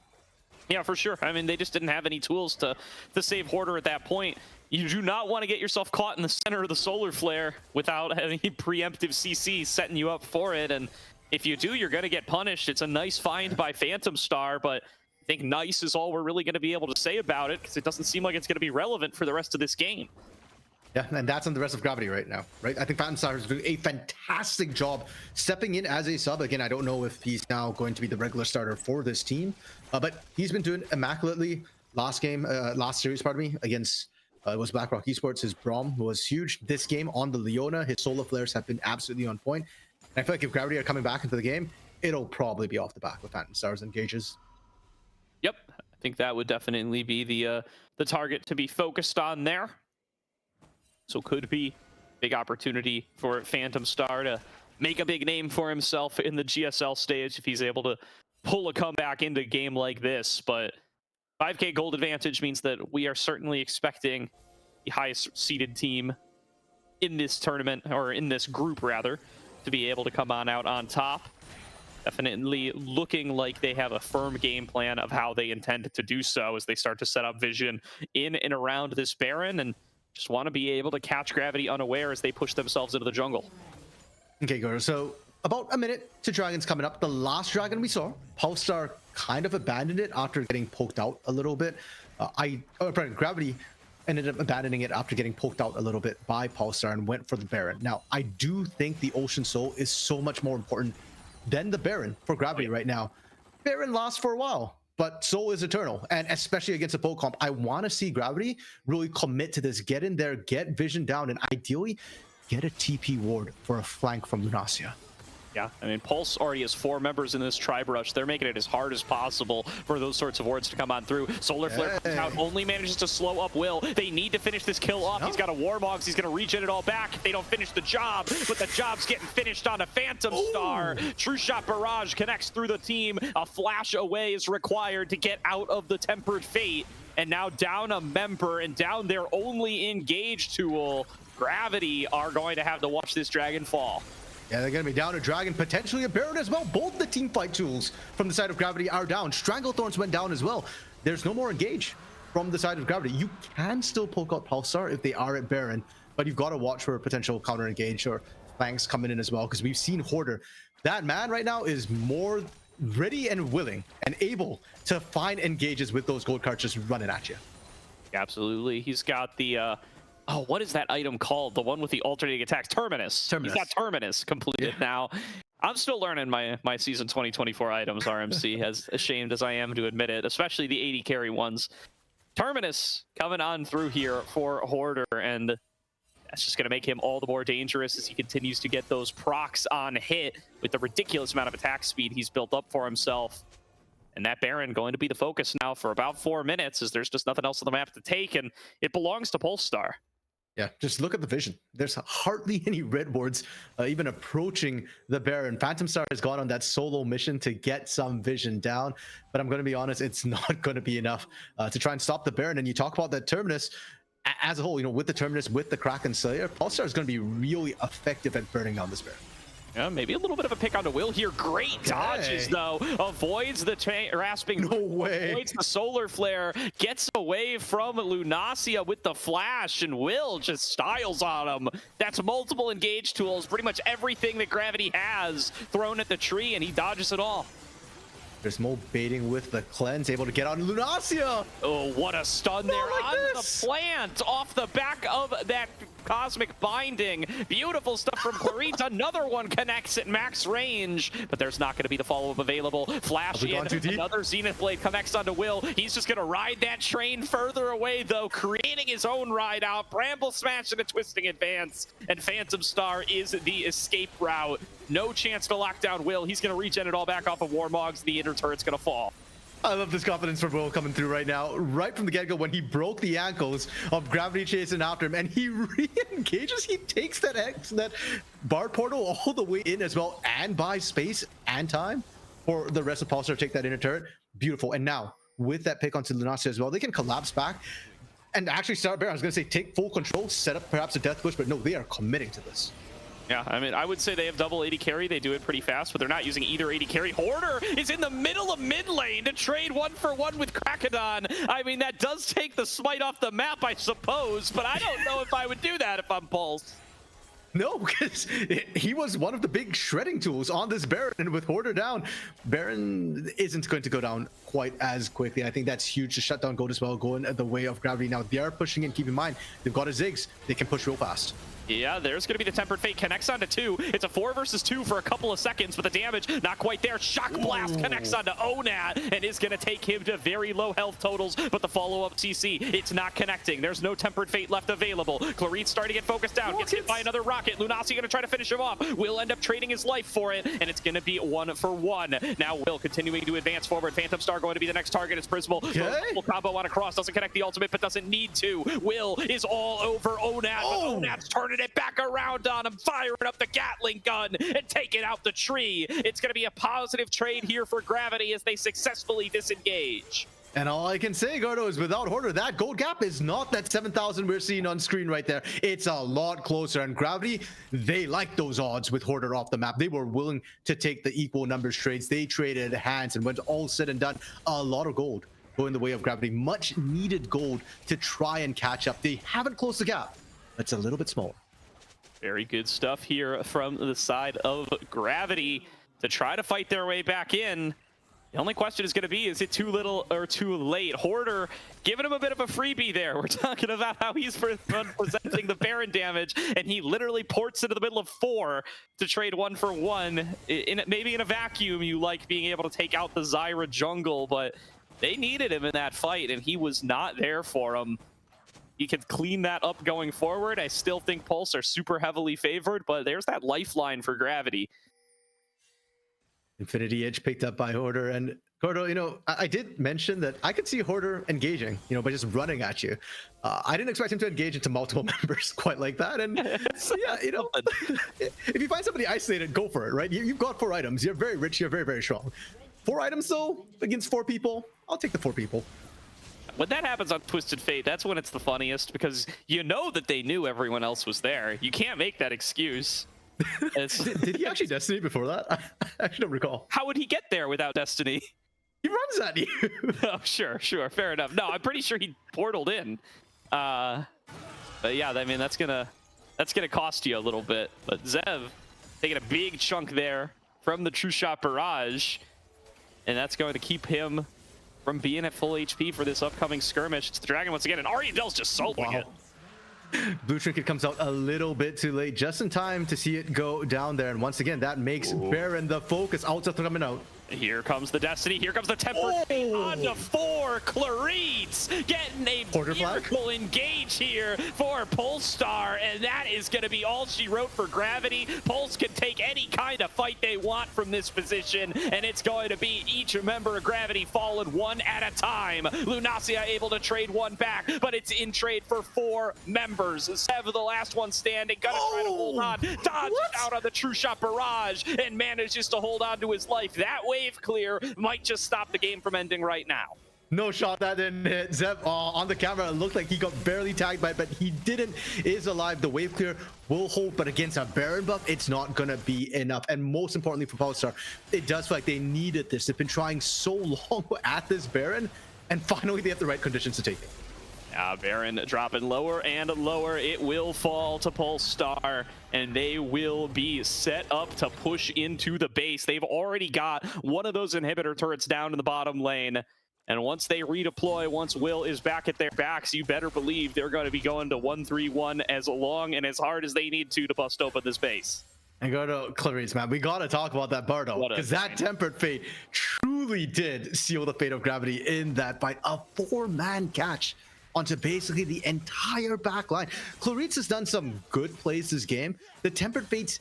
Yeah, for sure. I mean, they just didn't have any tools to save Hoarder at that point. You do not want to get yourself caught in the center of the solar flare without any preemptive CC setting you up for it. And if you do, you're going to get punished. It's a nice find by Phantom Star, but I think nice is all we're really going to be able to say about it because it doesn't seem like it's going to be relevant for the rest of this game. Yeah, and that's on the rest of Gravity right now, right? I think Phantom Star is doing a fantastic job stepping in as a sub. Again, I don't know if he's now going to be the regular starter for this team, but he's been doing immaculately last series, against it was BlackRock Esports. His Braum was huge. This game on the Leona, his solar flares have been absolutely on point. And I feel like if Gravity are coming back into the game, it'll probably be off the back with Phantom Stars engages. Yep, I think that would definitely be the target to be focused on there. So could be big opportunity for Phantom Star to make a big name for himself in the GSL stage if he's able to pull a comeback into a game like this. But 5K gold advantage means that we are certainly expecting the highest seeded team in this tournament, or in this group rather, to be able to come on out on top. Definitely looking like they have a firm game plan of how they intend to do so as they start to set up vision in and around this Baron, and just want to be able to catch Gravity unaware as they push themselves into the jungle. Okay, Goro, so about a minute to Dragons coming up. The last Dragon we saw, Pulsar kind of abandoned it after getting poked out a little bit. Gravity ended up abandoning it after getting poked out a little bit by Pulsar and went for the Baron. Now, I do think the Ocean Soul is so much more important than the Baron for Gravity right now. Baron lasts for a while, but Soul is eternal. And especially against a poke comp, I want to see Gravity really commit to this. Get in there, get vision down, and ideally get a TP ward for a flank from Lunacia. Yeah, I mean, Pulse already has 4 members in this Tribe Rush. They're making it as hard as possible for those sorts of wards to come on through. Solar Flare comes out, only manages to slow up Will. They need to finish this kill off. He's got a Warmogs. He's going to regen it all back if they don't finish the job, but the job's getting finished on a Phantom Star. True Shot Barrage connects through the team. A flash away is required to get out of the Tempered Fate. And now down a member and down their only engage tool. Gravity are going to have to watch this Dragon fall. Yeah, they're going to be down a Dragon, potentially a Baron as well. Both the team fight tools from the side of Gravity are down. Stranglethorns went down as well. There's no more engage from the side of Gravity. You can still poke out Pulsar if they are at Baron, but you've got to watch for a potential counter engage or flanks coming in as well, because we've seen Hoarder. That man right now is more ready and willing and able to find engages with those gold cards just running at you. Absolutely. He's got the oh, what is that item called? The one with the alternating attacks? Terminus. He's got Terminus completed now. I'm still learning my season 2024 items, RMC, as ashamed as I am to admit it, especially the 80 carry ones. Terminus coming on through here for Hoarder, and that's just going to make him all the more dangerous as he continues to get those procs on hit with the ridiculous amount of attack speed he's built up for himself. And that Baron going to be the focus now for about 4 minutes, as there's just nothing else on the map to take, and it belongs to Polestar. Yeah, just look at the vision. There's hardly any red wards even approaching the Baron. Phantom Star has gone on that solo mission to get some vision down, but I'm going to be honest, it's not going to be enough to try and stop the Baron. And you talk about that Terminus as a whole, you know, with the Terminus, with the Kraken Slayer, Pulsar is going to be really effective at burning down this Baron. Yeah, maybe a little bit of a pick onto Will here. Great dodges, though. Avoids the rasping. No way. Avoids the solar flare. Gets away from Lunacia with the flash, and Will just styles on him. That's multiple engage tools. Pretty much everything that Gravity has thrown at the tree, and he dodges it all. There's Mo baiting with the cleanse, able to get on Lunacia. Oh, what a stun there on the plant off the back of that Cosmic Binding. Beautiful stuff from Clarice. Another one connects at max range, but there's not going to be the follow-up available. Flash in, another Zenith Blade connects onto Will. He's just going to ride that train further away, though, creating his own ride out. Bramble Smash and a Twisting Advance, and Phantom Star is the escape route. No chance to lock down Will. He's going to regen it all back off of Warmogs. The inner turret's going to fall. I love this confidence from Will coming through right now. Right from the get-go, when he broke the ankles of Gravity chasing after him, and he re-engages, he takes that bar portal all the way in as well, and buys space and time for the rest of Pulsar to take that inner turret. Beautiful. And now, with that pick onto Lunacia as well, they can collapse back and actually start Baron. I was going to say take full control, set up perhaps a death push, but no, they are committing to this. Yeah, I mean, I would say they have double AD carry. They do it pretty fast, but they're not using either AD carry. Hoarder is in the middle of mid lane to trade 1-for-1 with Krakadon. I mean, that does take the smite off the map, I suppose, but I don't know if I would do that if I'm Pulse. No, because he was one of the big shredding tools on this Baron, and with Hoarder down, Baron isn't going to go down quite as quickly. I think that's huge to shut down Gold as well, going the way of Gravity. Now, they are pushing in. Keep in mind, they've got a Ziggs. They can push real fast. Yeah, there's going to be the Tempered Fate. Connects onto 2. It's a 4 versus 2 for a couple of seconds, but the damage not quite there. Shock Blast connects onto Onat and is going to take him to very low health totals, but the follow-up CC, it's not connecting. There's no Tempered Fate left available. Clarice starting to get focused down. Gets hit by another rocket. Lunacia going to try to finish him off. Will end up trading his life for it, and it's going to be 1-for-1. Now Will continuing to advance forward. Phantom Star going to be the next target. It's Prismal. Full combo on a cross. Doesn't connect the ultimate, but doesn't need to. Will is all over Onat, but Onat's turning it back around on him, firing up the Gatling gun and taking out the tree. It's going to be a positive trade here for Gravity as they successfully disengage. And all I can say, Gordo, is without Hoarder, that gold gap is not that 7,000 we're seeing on screen right there. It's a lot closer. And Gravity, they like those odds with Hoarder off the map. They were willing to take the equal numbers trades. They traded hands, and when all said and done, a lot of gold going the way of Gravity. Much needed gold to try and catch up. They haven't closed the gap. It's a little bit smaller. Very good stuff here from the side of Gravity to try to fight their way back in. The only question is going to be, is it too little or too late? Hoarder giving him a bit of a freebie there. We're talking about how he's presenting the Baron damage, and he literally ports into the middle of 4 to trade 1-for-1. Maybe in a vacuum, you like being able to take out the Zyra jungle, but they needed him in that fight, and he was not there for them. He can clean that up going forward. I still think Pulse are super heavily favored, but there's that lifeline for Gravity. Infinity Edge picked up by Hoarder. And Gordo, you know, I did mention that I could see Hoarder engaging, you know, by just running at you. I didn't expect him to engage into multiple members quite like that. And yeah, you know, if you find somebody isolated, go for it, right? You've got 4 items. You're very rich. You're very, very strong. 4 items, though, against 4 people. I'll take the 4 people. When that happens on Twisted Fate, that's when it's the funniest, because you know that they knew everyone else was there. You can't make that excuse. Did he actually Destiny before that? I actually don't recall. How would he get there without Destiny? He runs at you. Oh, sure, fair enough. No, I'm pretty sure he portaled in. But yeah, I mean, that's gonna cost you a little bit. But Zev taking a big chunk there from the True Shot Barrage, and that's going to keep him from being at full HP for this upcoming skirmish. It's the Dragon once again, and Ariadel's just soloing it. Blue Trinket comes out a little bit too late, just in time to see it go down there. And once again, that makes Baron the focus. Ulta coming out. Here comes the Destiny. Here comes the Tempered Fate onto 4. Clarice getting a miracle engage here for Polestar, and that is going to be all she wrote for Gravity. Pulse can take any kind of fight they want from this position, and it's going to be each member of Gravity falling one at a time. Lunacia able to trade 1 back, but it's in trade for 4 members. Sev, the last one standing, gonna try to hold on. Dodges out on the True Shot Barrage and manages to hold on to his life. That wave clear might just stop the game from ending right now. No shot, that didn't hit. Zev on the camera, it looked like he got barely tagged by it, but he didn't. Is alive. The wave clear will hold, but against a Baron buff, it's not gonna be enough. And most importantly for Polestar, it does feel like they needed this. They've been trying so long at this Baron, and finally they have the right conditions to take it. Baron dropping lower and lower. It will fall to Polestar, and they will be set up to push into the base. They've already got one of those inhibitor turrets down in the bottom lane. And once they redeploy, once Will is back at their backs, you better believe they're going to be going to 1-3-1 as long and as hard as they need to bust open this base. And go to Clarice, man. We got to talk about that Bardo, because that Tempered Fate truly did seal the fate of Gravity in that fight. A 4-man catch onto basically the entire back line. Clarice has done some good plays this game. The Tempered Fates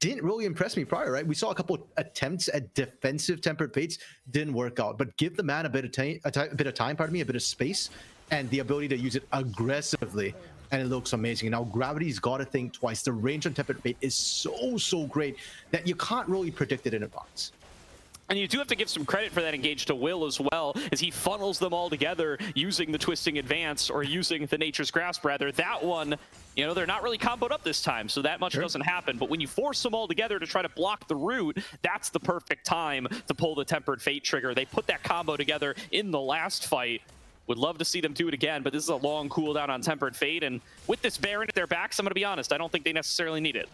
didn't really impress me prior, right? We saw a couple attempts at defensive Tempered Fates, didn't work out. But give the man a bit of time, a bit of space, and the ability to use it aggressively, and it looks amazing. Now Gravity's got to think twice. The range on Tempered Fate is so great that you can't really predict it in advance. And you do have to give some credit for that engage to Will as well, as he funnels them all together using the Twisting Advance, or using the Nature's Grasp rather. That one, you know, they're not really comboed up this time, so that much doesn't happen. But when you force them all together to try to block the root, that's the perfect time to pull the Tempered Fate trigger. They put that combo together in the last fight. Would love to see them do it again, but this is a long cooldown on Tempered Fate, and with this Baron at their backs, I'm going to be honest, I don't think they necessarily need it.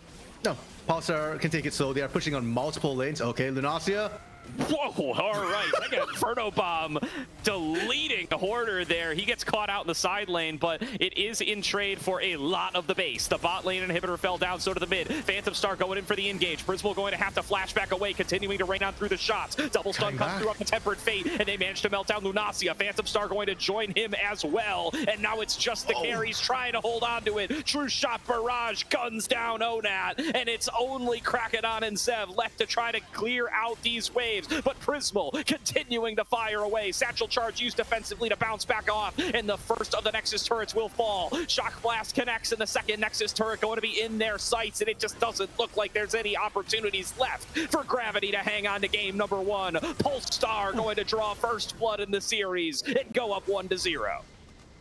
No, Pulsar can take it slow. They are pushing on multiple lanes. Okay, Lunacia. Whoa, all right. Like an Inferno Bomb deleting the Hoarder there. He gets caught out in the side lane, but it is in trade for a lot of the base. The bot lane inhibitor fell down, so to the mid. Phantom Star going in for the engage. Prismal going to have to flash back away, continuing to rain on through the shots. Double stun comes through up the Tempered Fate, and they manage to melt down Lunacia. Phantom Star going to join him as well, and now it's just the carries trying to hold on to it. True Shot Barrage guns down Onat, and it's only Krakedon and Zev left to try to clear out these waves. But Prismal continuing to fire away. Satchel Charge used defensively to bounce back off, and the first of the Nexus turrets will fall. Shock Blast connects, and the second Nexus turret going to be in their sights, and it just doesn't look like there's any opportunities left for Gravity to hang on to game number 1. Polestar going to draw first blood in the series and go up 1-0.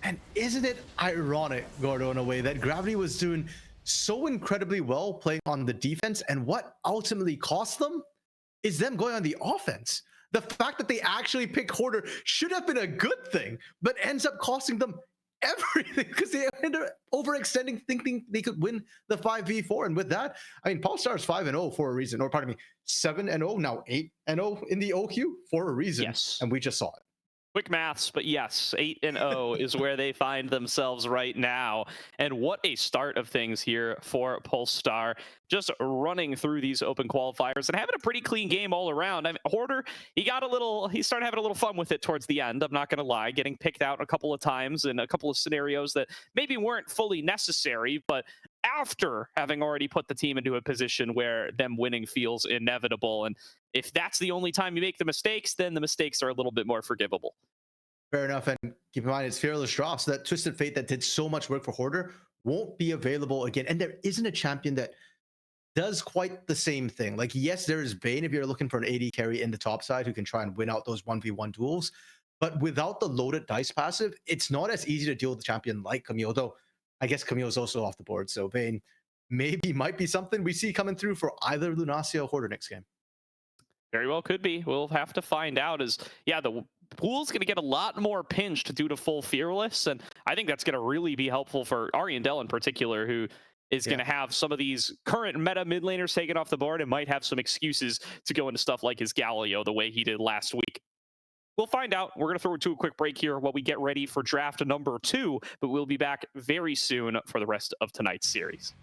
And isn't it ironic, Gordo, in a way, that Gravity was doing so incredibly well playing on the defense, and what ultimately cost them is them going on the offense. The fact that they actually pick Hoarder should have been a good thing, but ends up costing them everything, because they end up overextending, thinking they could win the 5v4. And with that, I mean, Polestar is 5-0 for a reason, or pardon me, 7-0, now 8-0 in the OQ for a reason. Yes. And we just saw it. Quick maths, but yes, 8-0 is where they find themselves right now. And what a start of things here for Polestar, just running through these open qualifiers and having a pretty clean game all around. I mean, Hoarder, he started having a little fun with it towards the end, I'm not going to lie, getting picked out a couple of times in a couple of scenarios that maybe weren't fully necessary, but after having already put the team into a position where them winning feels inevitable. And if that's the only time you make the mistakes, then the mistakes are a little bit more forgivable. Fair enough. And keep in mind, it's Fearless Draw, so that Twisted Fate that did so much work for Hoarder won't be available again. And there isn't a champion that does quite the same thing. Like, yes, there is Bane if you're looking for an AD carry in the top side who can try and win out those 1v1 duels. But without the loaded dice passive, it's not as easy to deal with a champion like Camille, though I guess Camille is also off the board. So Bane might be something we see coming through for either Lunacia or Hoarder next game. Very well could be. We'll have to find out. The pool's going to get a lot more pinched due to full Fearless, and I think that's going to really be helpful for Ariandel in particular, who is going to have some of these current meta mid laners taken off the board and might have some excuses to go into stuff like his Galio the way he did last week. We'll find out. We're going to throw it to a quick break here while we get ready for draft number 2, but we'll be back very soon for the rest of tonight's series.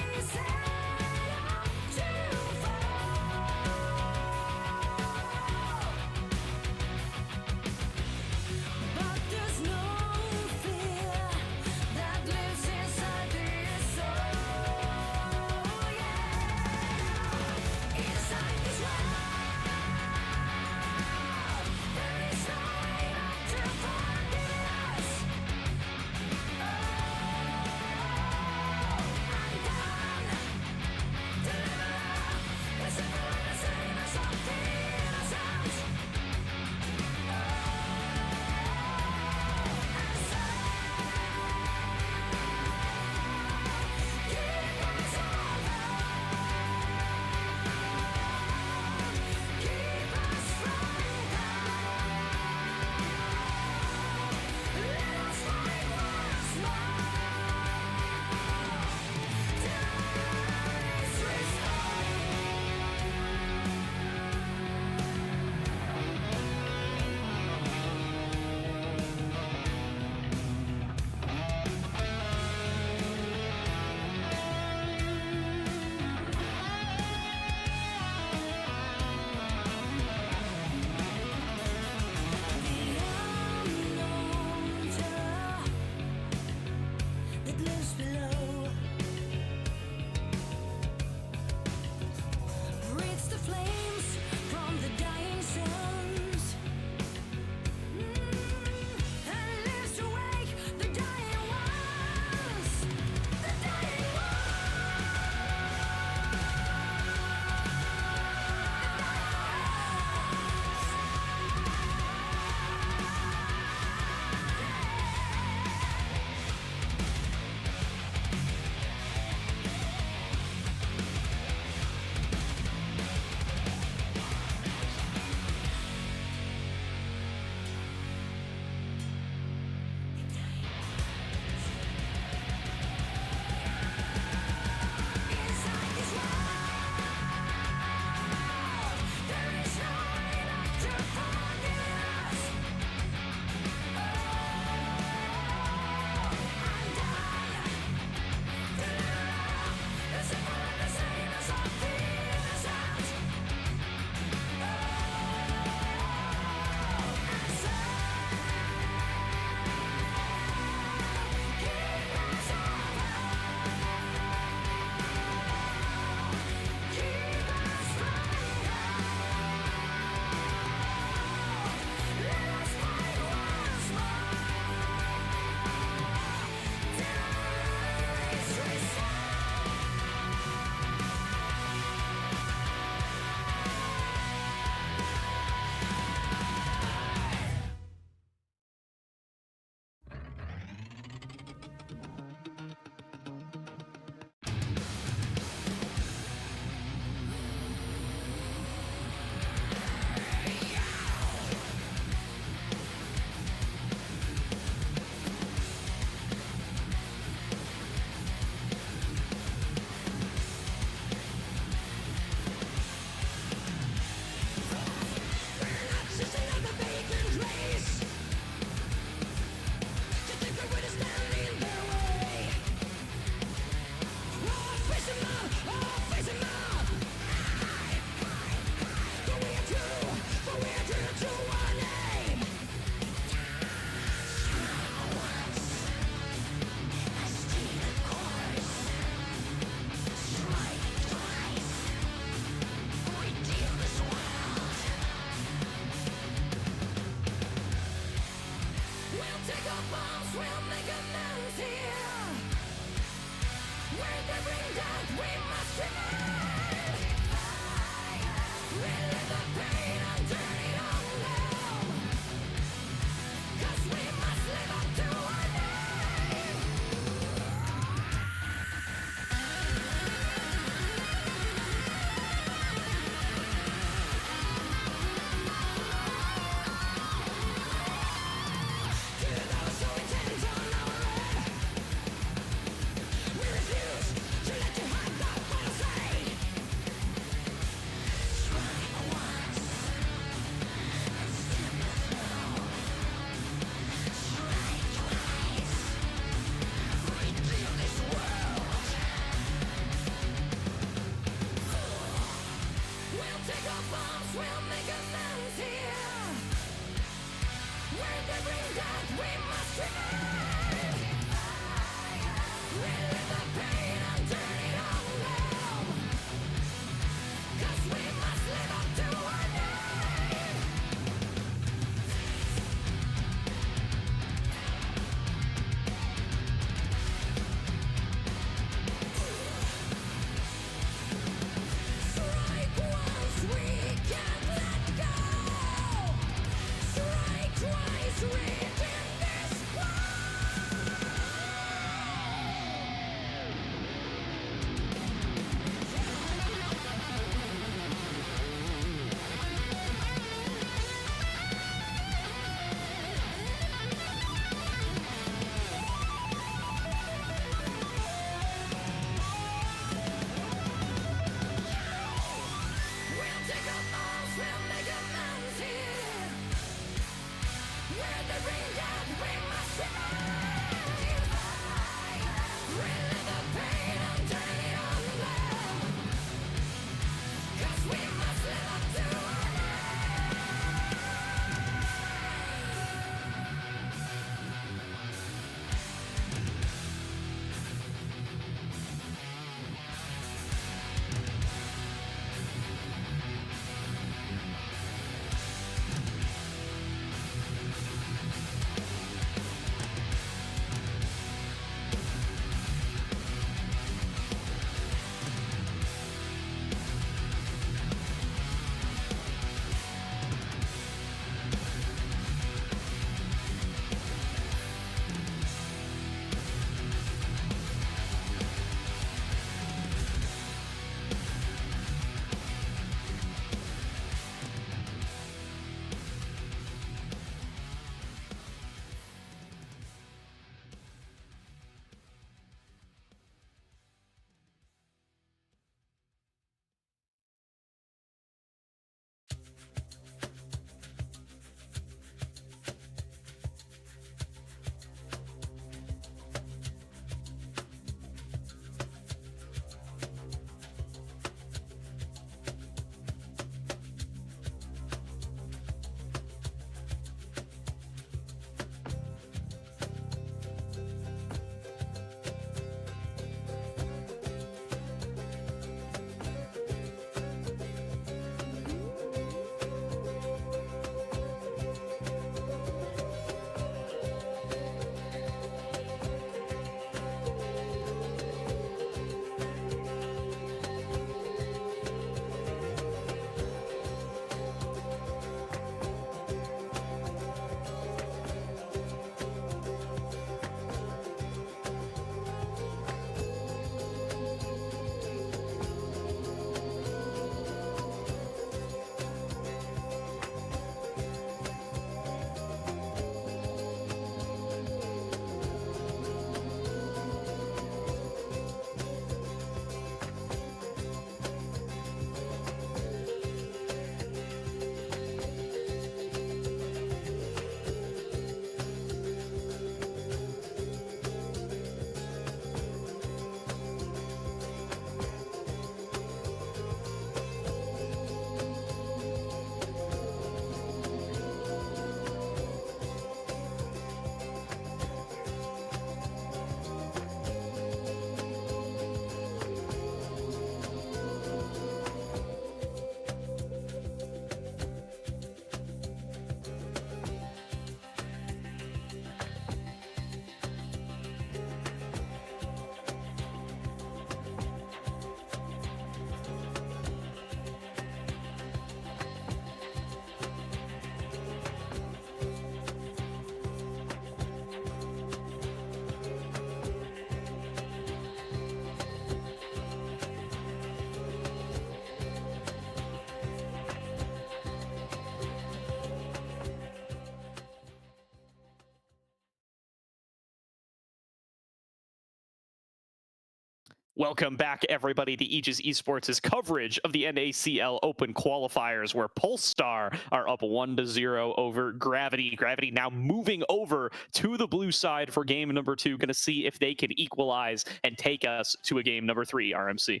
Welcome back, everybody, to Aegis Esports' coverage of the NACL Open qualifiers, where Polestar are up 1-0 over Gravity. Gravity now moving over to the blue side for game number 2. Going to see if they can equalize and take us to a game number 3, RMC.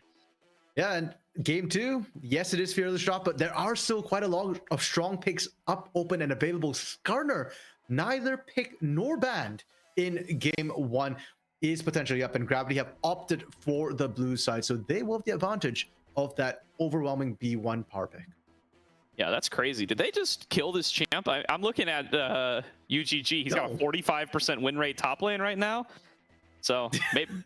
Yeah, and game two, yes, it is fearless drop, but there are still quite a lot of strong picks up, open, and available. Skarner, neither pick nor banned in game one, is potentially up, and Gravity have opted for the blue side, so they will have the advantage of that overwhelming B1 power pick. Yeah, that's crazy. Did they just kill this champ? I'm looking at UGG. He's got a 45% win rate top lane right now. So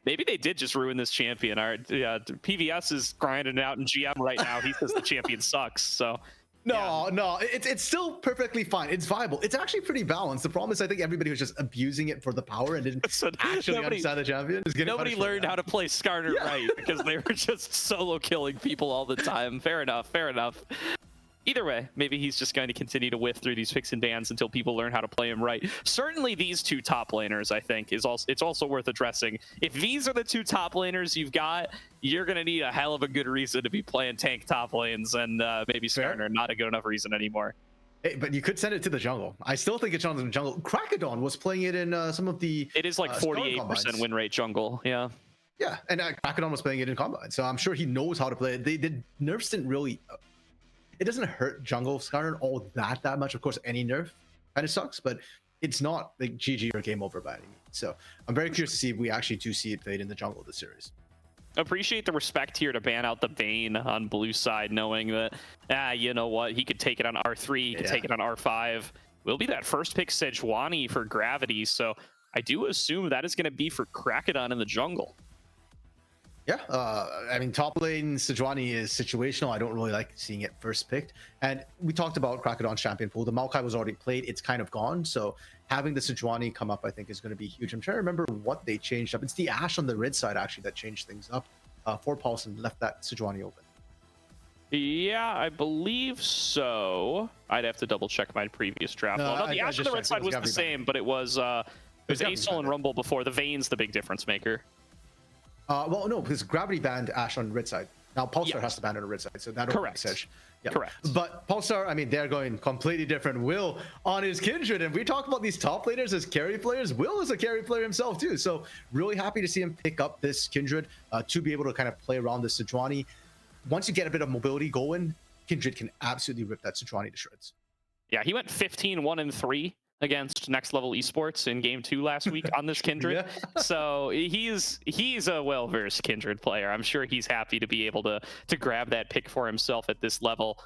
maybe they did just ruin this champion. Yeah, PVS is grinding it out in GM right now. He says the champion sucks. So no, it's still perfectly fine. It's viable. It's actually pretty balanced. The problem is I think everybody was just abusing it for the power and didn't actually understand the champion. Nobody learned how to play Skarner right because they were just solo killing people all the time. Fair enough. Fair enough. Either way, maybe he's just going to continue to whiff through these picks and bans until people learn how to play him right. Certainly these two top laners, I think, it's also worth addressing. If these are the two top laners you've got, you're going to need a hell of a good reason to be playing tank top lanes, and maybe Skarner not a good enough reason anymore. Hey, but you could send it to the jungle. I still think it's on the jungle. Krakadon was playing it in some of the... It is like 48% win rate jungle, yeah. Yeah, and Krakadon was playing it in Combine, so I'm sure he knows how to play it. Nerfs didn't really... It doesn't hurt jungle Skarner all that much. Of course, any nerf kind of sucks, but it's not like GG or game over by any means. So I'm very curious to see if we actually do see it played in the jungle of the series. Appreciate the respect here to ban out the Vayne on blue side, knowing that, you know what, he could take it on R3, he could take it on R5. Will be that first pick Sejuani for Gravity, so I do assume that is going to be for Krakadon in the jungle. Yeah, I mean, top lane Sejuani is situational. I don't really like seeing it first picked. And we talked about Krakadon's champion pool. The Maokai was already played. It's kind of gone. So having the Sejuani come up, I think, is going to be huge. I'm trying to remember what they changed up. It's the Ashe on the red side, actually, that changed things up for Paulson, left that Sejuani open. Yeah, I believe so. I'd have to double check my previous draft. No, the Ashe on the red side was the same, but it was ASOL and Rumble before. The Vayne's the big difference maker. Well, no, because Gravity banned Ashe on the red side. Now Pulsar has to ban on the red side, so that'll make sense. Yeah. Correct. But Pulsar, I mean, they're going completely different. Will on his Kindred, and we talk about these top laners as carry players. Will is a carry player himself too, so really happy to see him pick up this Kindred to be able to kind of play around the Sejuani. Once you get a bit of mobility going, Kindred can absolutely rip that Sejuani to shreds. Yeah, he went 15-1-3 against Next Level Esports in game 2 last week on this Kindred. So he's a well-versed Kindred player. I'm sure he's happy to be able to grab that pick for himself at this level.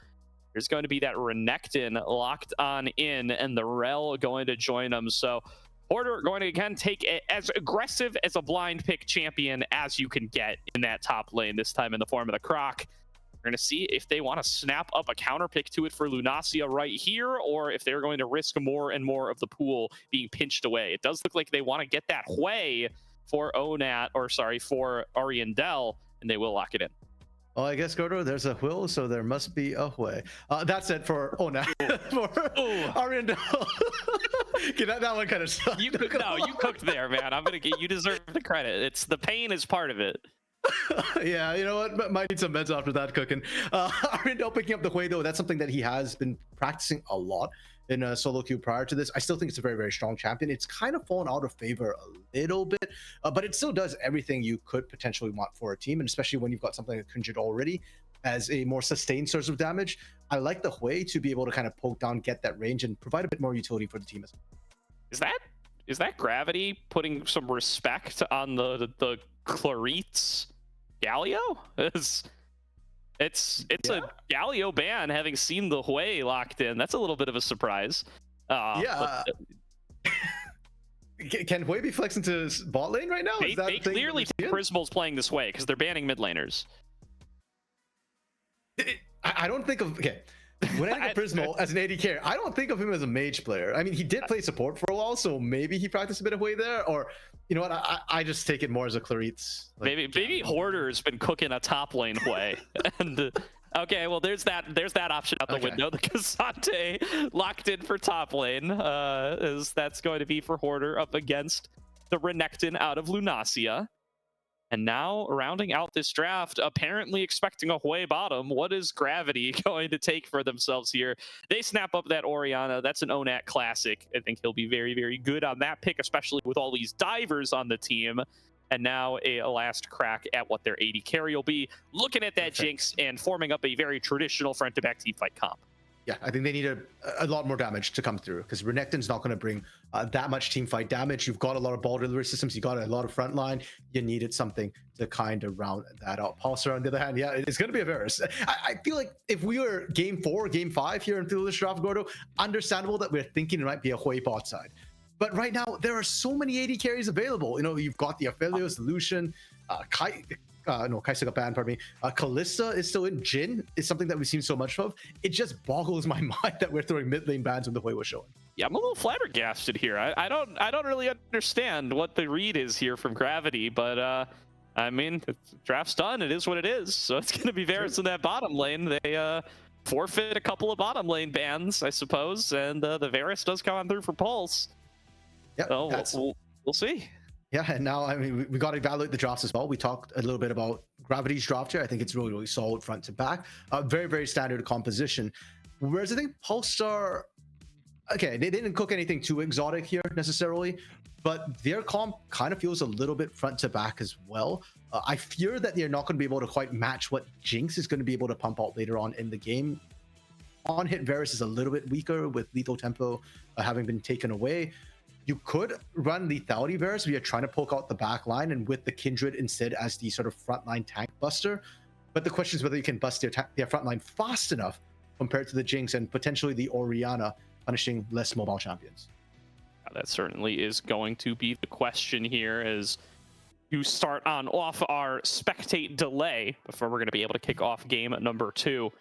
There's going to be that Renekton locked on in, and the Rel going to join him. So Order going to again take as aggressive as a blind pick champion as you can get in that top lane, this time in the form of the Croc. We're going to see if they want to snap up a counter pick to it for Lunacia right here, or if they're going to risk more and more of the pool being pinched away. It does look like they want to get that Hui for for Ariandel, and they will lock it in. Well, I guess, Gordo, there's a Will, so there must be a Hui. That's it for Onat. For Ariandel. Okay, that one kind of sucked. You cooked there, man. I'm going to get you deserve the credit. It's the pain is part of it. Yeah, you know what? Might need some meds after that cooking. Ariandel picking up the Hui, though, that's something that he has been practicing a lot in a solo queue prior to this. I still think it's a very, very strong champion. It's kind of fallen out of favor a little bit, but it still does everything you could potentially want for a team, and especially when you've got something like Kindred already as a more sustained source of damage. I like the Hui to be able to kind of poke down, get that range, and provide a bit more utility for the team as well. Is that Gravity putting some respect on the Clarit's Galio? It's a Galio ban, having seen the Hui locked in. That's a little bit of a surprise. Can Hui be flexing to bot lane right now? They clearly think Prismal's playing this way because they're banning mid laners. I don't think of... Okay. When I think of Prismal as an AD carry, I don't think of him as a mage player. I mean, he did play support for a while, so maybe he practiced a bit of Hui there, or you know what? I just take it more as a Clarit's. Like, maybe Hoarder's been cooking a top lane Hui, and okay, well there's that option out the window. The Kazante locked in for top lane, that's going to be for Hoarder up against the Renekton out of Lunacia. And now, rounding out this draft, apparently expecting a Hui bottom, what is Gravity going to take for themselves here? They snap up that Orianna. That's an ONAT classic. I think he'll be very, very good on that pick, especially with all these divers on the team. and now a last crack at what their AD carry will be. Looking at that Perfect. Jinx and forming up a very traditional front-to-back team fight comp. Yeah, I think they need a lot more damage to come through because Renekton's not going to bring that much team fight damage. You've got a lot of ball delivery systems. You got a lot of frontline. You needed something to kind of round that out. Pulsar, on the other hand, yeah, it's going to be a Varus. I feel like if we were game 4, game 5 here in Fearless Draft, Gordo, understandable that we're thinking it might be a Hui bot side. But right now, there are so many AD carries available. You know, you've got the Aphelios, Lucian, Kaisa got banned, pardon me. Kalista is still in. Jin is something that we've seen so much of. It just boggles my mind that we're throwing mid lane bans when the Hui was showing. Yeah, I'm a little flabbergasted here. I don't really understand what the read is here from Gravity, but I mean, the draft's done. It is what it is. So it's going to be Varus in that bottom lane. They forfeit a couple of bottom lane bans, I suppose, and the Varus does come on through for Pulse. Yeah, so we'll see. Yeah, and now, I mean, we got to evaluate the drafts as well. We talked a little bit about Gravity's draft here. I think it's really, really solid front to back. Very, very standard composition. Whereas I think Pulsar, okay, they didn't cook anything too exotic here necessarily, but their comp kind of feels a little bit front to back as well. I fear that they're not going to be able to quite match what Jinx is going to be able to pump out later on in the game. On-hit Varus is a little bit weaker with lethal tempo having been taken away. You could run lethality Varus if you're trying to poke out the back line and with the Kindred instead as the sort of frontline tank buster. But the question is whether you can bust their frontline fast enough compared to the Jinx and potentially the Orianna, punishing less mobile champions. That certainly is going to be the question here as you start on off our spectate delay before we're going to be able to kick off game number 2.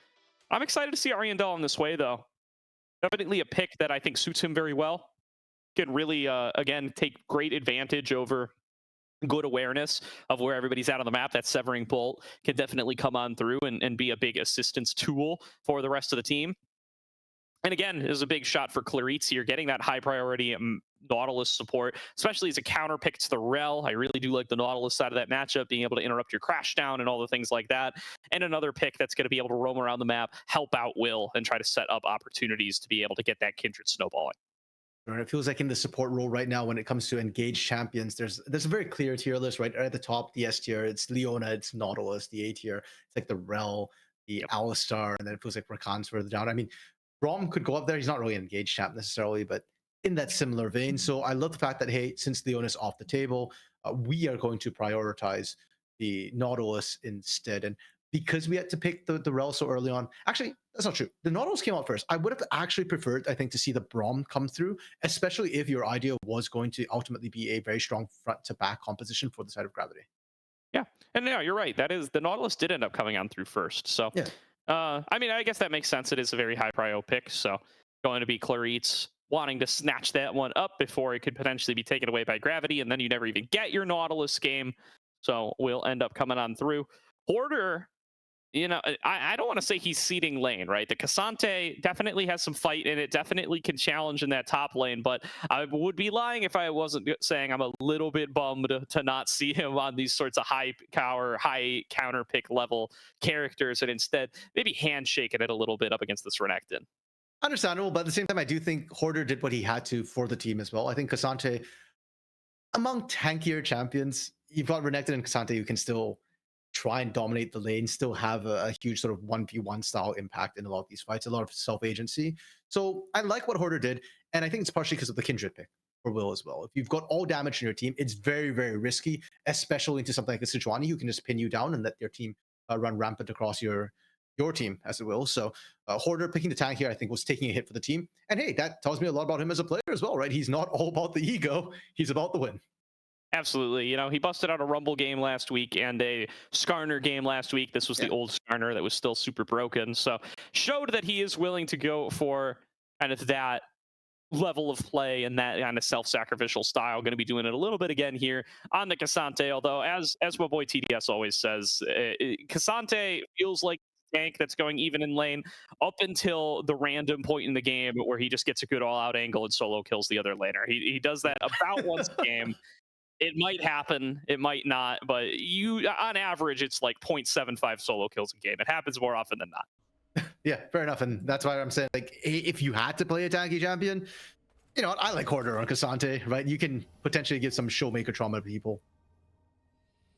I'm excited to see Ariandel in this way, though. Definitely a pick that I think suits him very well. Can really, again, take great advantage over good awareness of where everybody's at on the map. That Severing Bolt can definitely come on through and be a big assistance tool for the rest of the team. And again, there's a big shot for Claritz here, getting that high priority Nautilus support, especially as a counter pick to the Rel. I really do like the Nautilus side of that matchup, being able to interrupt your crash down and all the things like that. And another pick that's going to be able to roam around the map, help out Will, and try to set up opportunities to be able to get that Kindred snowballing. It feels like in the support role right now, when it comes to engaged champions, there's a very clear tier list, right? At the top, the S tier, it's Leona, it's Nautilus. The A tier, it's like the Rel, the Alistar, and then it feels like Rakan's further down. I mean, Braum could go up there. He's not really an engaged champ necessarily, but in that similar vein. So I love the fact that, hey, since Leona's off the table, we are going to prioritize the Nautilus instead. And because we had to pick the Rel so early on, actually, that's not true. The Nautilus came out first. I would have actually preferred, I think, to see the Braum come through, especially if your idea was going to ultimately be a very strong front to back composition for the side of Gravity. Yeah, and yeah, you're right. That is, the Nautilus did end up coming on through first. So, yeah. I mean, I guess that makes sense. It is a very high prio pick. So, going to be Claritz wanting to snatch that one up before it could potentially be taken away by Gravity, and then you never even get your Nautilus game. So, we'll end up coming on through. Hoarder, you know, I don't want to say he's seeding lane, right? The Cassante definitely has some fight in it, definitely can challenge in that top lane, but I would be lying if I wasn't saying I'm a little bit bummed to not see him on these sorts of high counter pick level characters, and instead maybe handshaking it a little bit up against this Renekton. Understandable, but at the same time, I do think Hoarder did what he had to for the team as well. I think Cassante, among tankier champions, you've got Renekton and Cassante who can still try and dominate the lane, still have a huge sort of 1v1 style impact in a lot of these fights, a lot of self-agency. So I like what Hoarder did, and I think it's partially because of the Kindred pick for Will as well. If you've got all damage in your team, it's very, very risky, especially into something like a Sejuani who can just pin you down and let their team run rampant across your team, as it will. So Hoarder picking the tank here, I think, was taking a hit for the team. And hey, that tells me a lot about him as a player as well, right? He's not all about the ego. He's about the win. Absolutely. You know, he busted out a Rumble game last week and a Skarner game last week. This was the old Skarner that was still super broken. So showed that he is willing to go for kind of that level of play and that kind of self-sacrificial style. Going to be doing it a little bit again here on the Cassante. Although, as my boy TDS always says, Cassante feels like a tank that's going even in lane up until the random point in the game where he just gets a good all-out angle and solo kills the other laner. He does that about once a game. It might happen, it might not, but on average, it's like 0.75 solo kills a game. It happens more often than not. Yeah, fair enough. And that's why I'm saying, like, if you had to play a tanky champion, you know, I like Hoarder on Cassante, right? You can potentially give some showmaker trauma to people.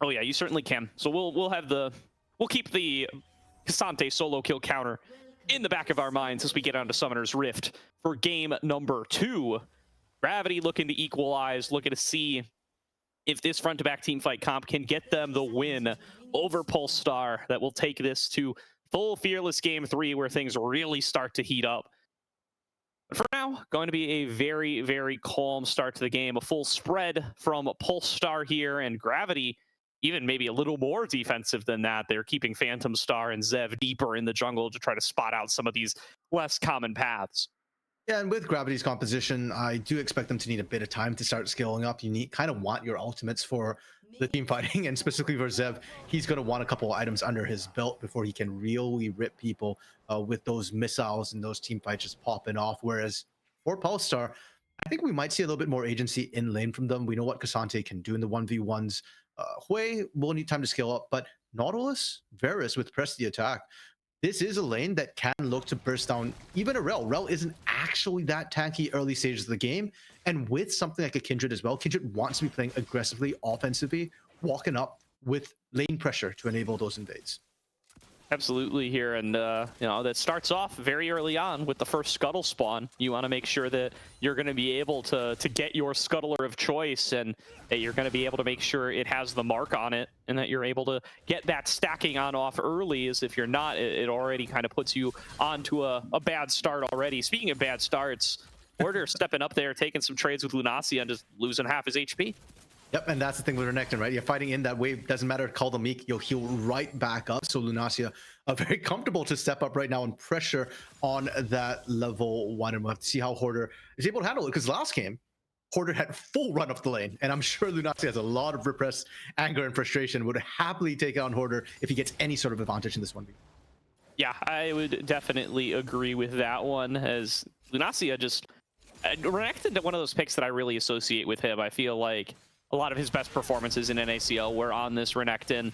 Oh yeah, you certainly can. So we'll keep the Cassante solo kill counter in the back of our minds as we get onto Summoner's Rift for game number 2. Gravity looking to equalize, looking to see if this front-to-back teamfight comp can get them the win over Polestar that will take this to full Fearless Game 3 where things really start to heat up. But for now, going to be a very, very calm start to the game. A full spread from Polestar here, and Gravity even maybe a little more defensive than that. They're keeping Phantom Star and Zev deeper in the jungle to try to spot out some of these less common paths. Yeah, and with Gravity's composition, I do expect them to need a bit of time to start scaling up. You kind of want your ultimates for the team fighting, and specifically for Zev, he's going to want a couple of items under his belt before he can really rip people with those missiles and those team fights just popping off. Whereas for Polestar, I think we might see a little bit more agency in lane from them. We know what Cassante can do in the 1v1s. Hui will need time to scale up, but Nautilus, Varus with Press the Attack, this is a lane that can look to burst down even a Rel. Rel isn't actually that tanky early stages of the game. And with something like a Kindred as well, Kindred wants to be playing aggressively, offensively, walking up with lane pressure to enable those invades. Absolutely here, and that starts off very early on with the first scuttle spawn. You want to make sure that you're going to be able to get your scuttler of choice, and that you're going to be able to make sure it has the mark on it, and that you're able to get that stacking on off early, as if you're not, it already kind of puts you onto a bad start already. Speaking of bad starts, Order stepping up there, taking some trades with Lunacia and just losing half his HP. Yep, and that's the thing with Renekton, right? You're fighting in that wave, doesn't matter, call the meek, you'll heal right back up. So Lunacia are very comfortable to step up right now and pressure on that level 1. And we'll have to see how Hoarder is able to handle it, because last game, Hoarder had full run up the lane. And I'm sure Lunacia has a lot of repressed anger and frustration, would happily take on Hoarder if he gets any sort of advantage in this 1v. Yeah, I would definitely agree with that one, as Lunacia just... Renekton, one of those picks that I really associate with him. I feel like a lot of his best performances in NACL were on this Renekton.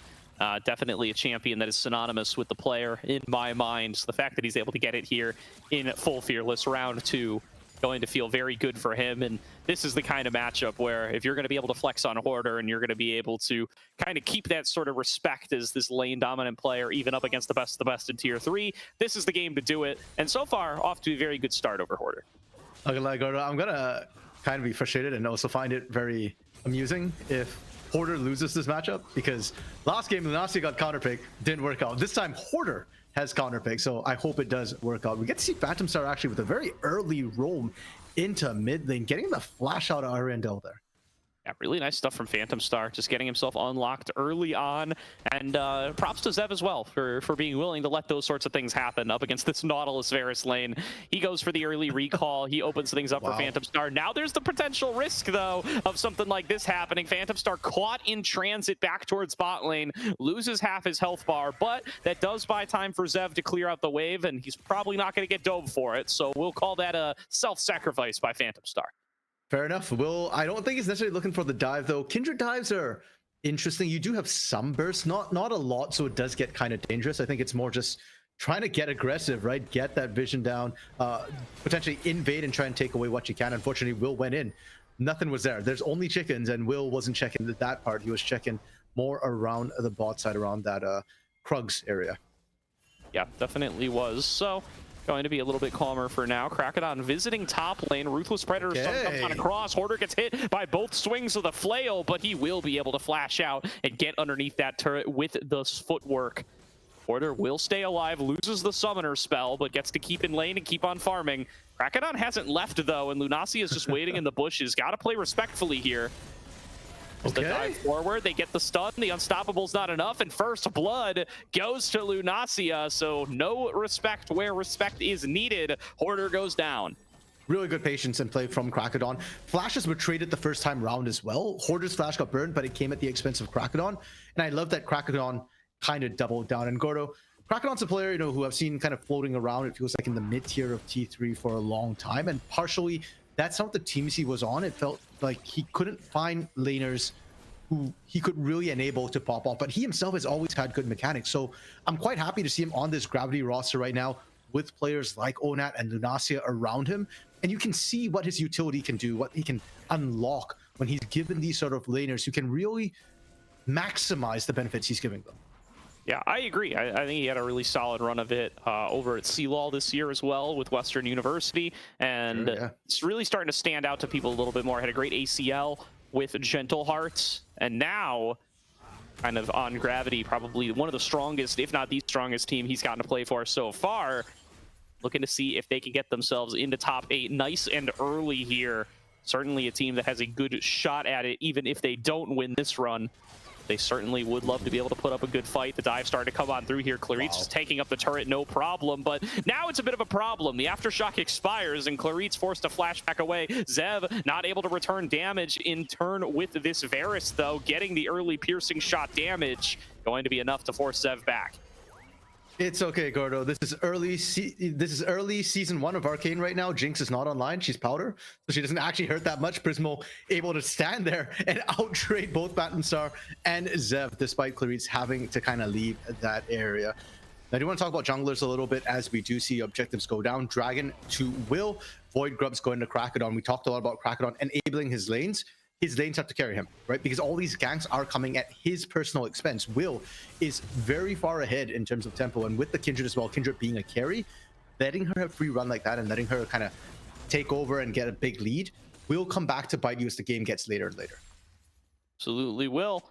Definitely a champion that is synonymous with the player in my mind. So the fact that he's able to get it here in full Fearless round 2, going to feel very good for him. And this is the kind of matchup where if you're going to be able to flex on Hoarder and you're going to be able to kind of keep that sort of respect as this lane dominant player, even up against the best in tier 3, this is the game to do it. And so far, off to a very good start over Hoarder. I'm gonna kind of be frustrated and also find it very amusing if Hoarder loses this matchup, because last game Lunacia got counterpick, didn't work out. This time Hoarder has counterpick, so I hope it does work out. We get to see Phantom Star actually with a very early roam into mid lane, getting the flash out of Arendelle there. Yeah, really nice stuff from Phantom Star, just getting himself unlocked early on. And props to Zev as well for being willing to let those sorts of things happen up against this Nautilus Varus lane. He goes for the early recall. He opens things up for Phantom Star. Now there's the potential risk, though, of something like this happening. Phantom Star caught in transit back towards bot lane, loses half his health bar, but that does buy time for Zev to clear out the wave, and he's probably not going to get dove for it. So we'll call that a self-sacrifice by Phantom Star. Fair enough. I don't think he's necessarily looking for the dive, though. Kindred dives are interesting. You do have some bursts, not a lot, so it does get kind of dangerous. I think it's more just trying to get aggressive, right? Get that vision down, potentially invade and try and take away what you can. Unfortunately, Will went in. Nothing was there. There's only chickens, and Will wasn't checking that part. He was checking more around the bot side, around that Krugs area. Yeah, definitely was. So going to be a little bit calmer for now. Crocodon visiting top lane. Ruthless Predator comes on across. Hoarder gets hit by both swings of the flail, but he will be able to flash out and get underneath that turret with the footwork. Hoarder will stay alive, loses the summoner spell, but gets to keep in lane and keep on farming. Crocodon hasn't left, though, and Lunacia is just waiting in the bushes. Got to play respectfully here. The dive forward, they get the stun, the unstoppable's not enough, and first blood goes to Lunacia, so no respect where respect is needed. Hoarder goes down. Really good patience and play from Crocodon. Flashes were traded the first time round as well. Hoarder's flash got burned, but it came at the expense of Crocodon, and I love that Crocodon kind of doubled down. And Gordo, Crocodon's a player, who I've seen kind of floating around, it feels like, in the mid-tier of T3 for a long time, and partially that's not the teams he was on. It felt like he couldn't find laners who he could really enable to pop off, but he himself has always had good mechanics. So I'm quite happy to see him on this Gravity roster right now with players like Onat and Lunacia around him. And you can see what his utility can do, what he can unlock when he's given these sort of laners who can really maximize the benefits he's giving them. Yeah, I agree. I think he had a really solid run of it over at CLOL this year as well with Western University. And Sure, yeah. it's really starting to stand out to people a little bit more. Had a great ACL with Gentle Hearts. And now, kind of on Gravity, probably one of the strongest, if not the strongest team he's gotten to play for so far. Looking to see if they can get themselves into top 8 nice and early here. Certainly a team that has a good shot at it, even if they don't win this run. They certainly would love to be able to put up a good fight. The dive started to come on through here. Clarit's just taking up the turret, no problem. But now it's a bit of a problem. The Aftershock expires, and Clarit's forced to flash back away. Zev not able to return damage in turn with this Varus, though. Getting the early piercing shot damage. Going to be enough to force Zev back. It's okay, Gordo. This is early season 1 of Arcane right now. Jinx is not online. She's powder, so she doesn't actually hurt that much. Prismo able to stand there and out-trade both Phantom Star and Zev, despite Clarit's having to kind of leave that area. Now, I do want to talk about junglers a little bit as we do see objectives go down. Dragon to Will. Void Grub's going to Krakodon. We talked a lot about Krakodon enabling his lanes. His lanes have to carry him, right? Because all these ganks are coming at his personal expense. Will is very far ahead in terms of tempo, and with the Kindred as well, Kindred being a carry, letting her have free run like that and letting her kind of take over and get a big lead will come back to bite you as the game gets later and later. Absolutely will.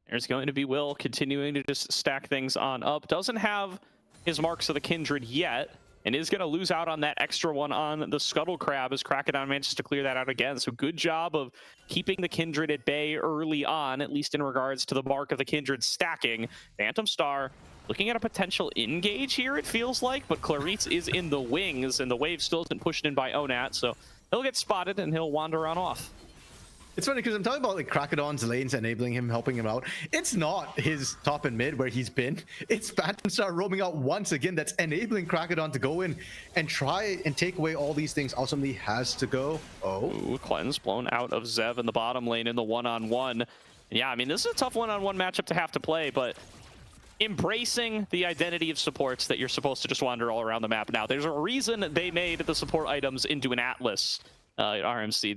There's going to be Will continuing to just stack things on up. Doesn't have his marks of the Kindred yet, and is going to lose out on that extra one on the Scuttle Crab as Krakodon manages to clear that out again. So good job of keeping the Kindred at bay early on, at least in regards to the mark of the Kindred stacking. Phantom Star looking at a potential engage here, it feels like, but Clarice is in the wings, and the wave still isn't pushed in by Onat, so he'll get spotted and he'll wander on off. It's funny because I'm talking about like Krakodon's lanes enabling him, helping him out. It's not his top and mid where he's been. It's Phantom Star roaming out once again that's enabling Krakodon to go in and try and take away all these things. Ultimately has to go. Ooh, cleanse blown out of Zev in the bottom lane in the one-on-one. Yeah, I mean, this is a tough one-on-one matchup to have to play, but embracing the identity of supports that you're supposed to just wander all around the map now. There's a reason they made the support items into an atlas. RMC,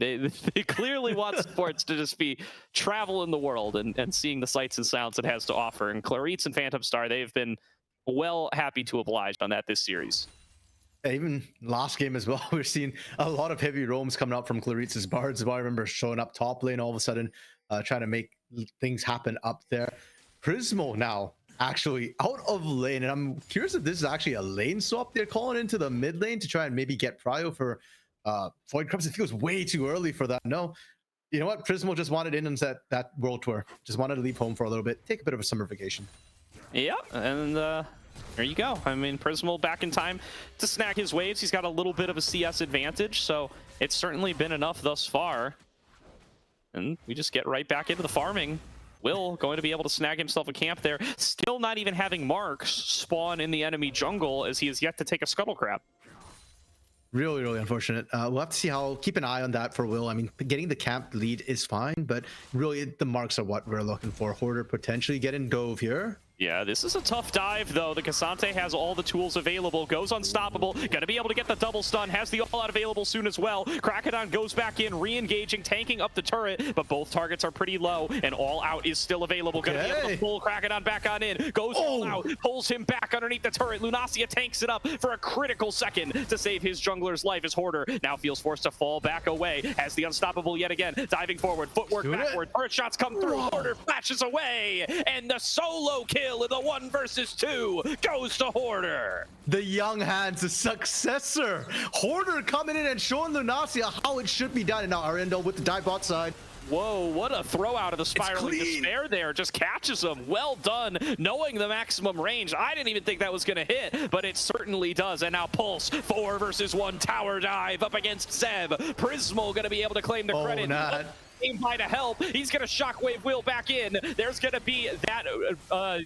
they clearly want supports to just be traveling the world and seeing the sights and sounds it has to offer. And Clarit's and Phantom Star, they've been well happy to oblige on that this series. Even last game as well, we're seeing a lot of heavy roams coming up from Clarit's Bards. I remember showing up top lane all of a sudden, trying to make things happen up there. Prismo now actually out of lane, and I'm curious if this is actually a lane swap they're calling into the mid lane to try and maybe get Prio for Void Grubs. It feels way too early for that. No, you know what? Prismo just wanted in on that world tour. Just wanted to leave home for a little bit, take a bit of a summer vacation. Yeah, and there you go. I mean, Prismo back in time to snag his waves. He's got a little bit of a CS advantage, so it's certainly been enough thus far. And we just get right back into the farming. Will going to be able to snag himself a camp there. Still not even having marks spawn in the enemy jungle as he has yet to take a Scuttle Crab. Really, really unfortunate. We'll have to see keep an eye on that for Will. I mean, getting the camp lead is fine, but really the marks are what we're looking for. Hoarder potentially getting dove here. Yeah, this is a tough dive, though. The Cassante has all the tools available, goes unstoppable, gonna be able to get the double stun, has the all-out available soon as well. Krakodon goes back in, re-engaging, tanking up the turret, but both targets are pretty low, and all-out is still available. Gonna be able to pull Krakodon back on in, goes all out, pulls him back underneath the turret. Lunacia tanks it up for a critical second to save his jungler's life as Hoarder now feels forced to fall back away, has the unstoppable yet again, diving forward, footwork backward, turret shots come through, Hoarder flashes away, and the solo kill in the 1 versus 2 goes to Hoarder. The young hands, the successor. Hoarder coming in and showing Lunacia how it should be done. And now Arendo with the dive bot side. Whoa, what a throw out of the spiraling despair there. Just catches him. Well done, knowing the maximum range. I didn't even think that was going to hit, but it certainly does. And now Pulse, 4 versus 1 tower dive up against Zev. Prismo going to be able to claim the credit. Aim by to help. He's going to shockwave Will back in. There's going to be that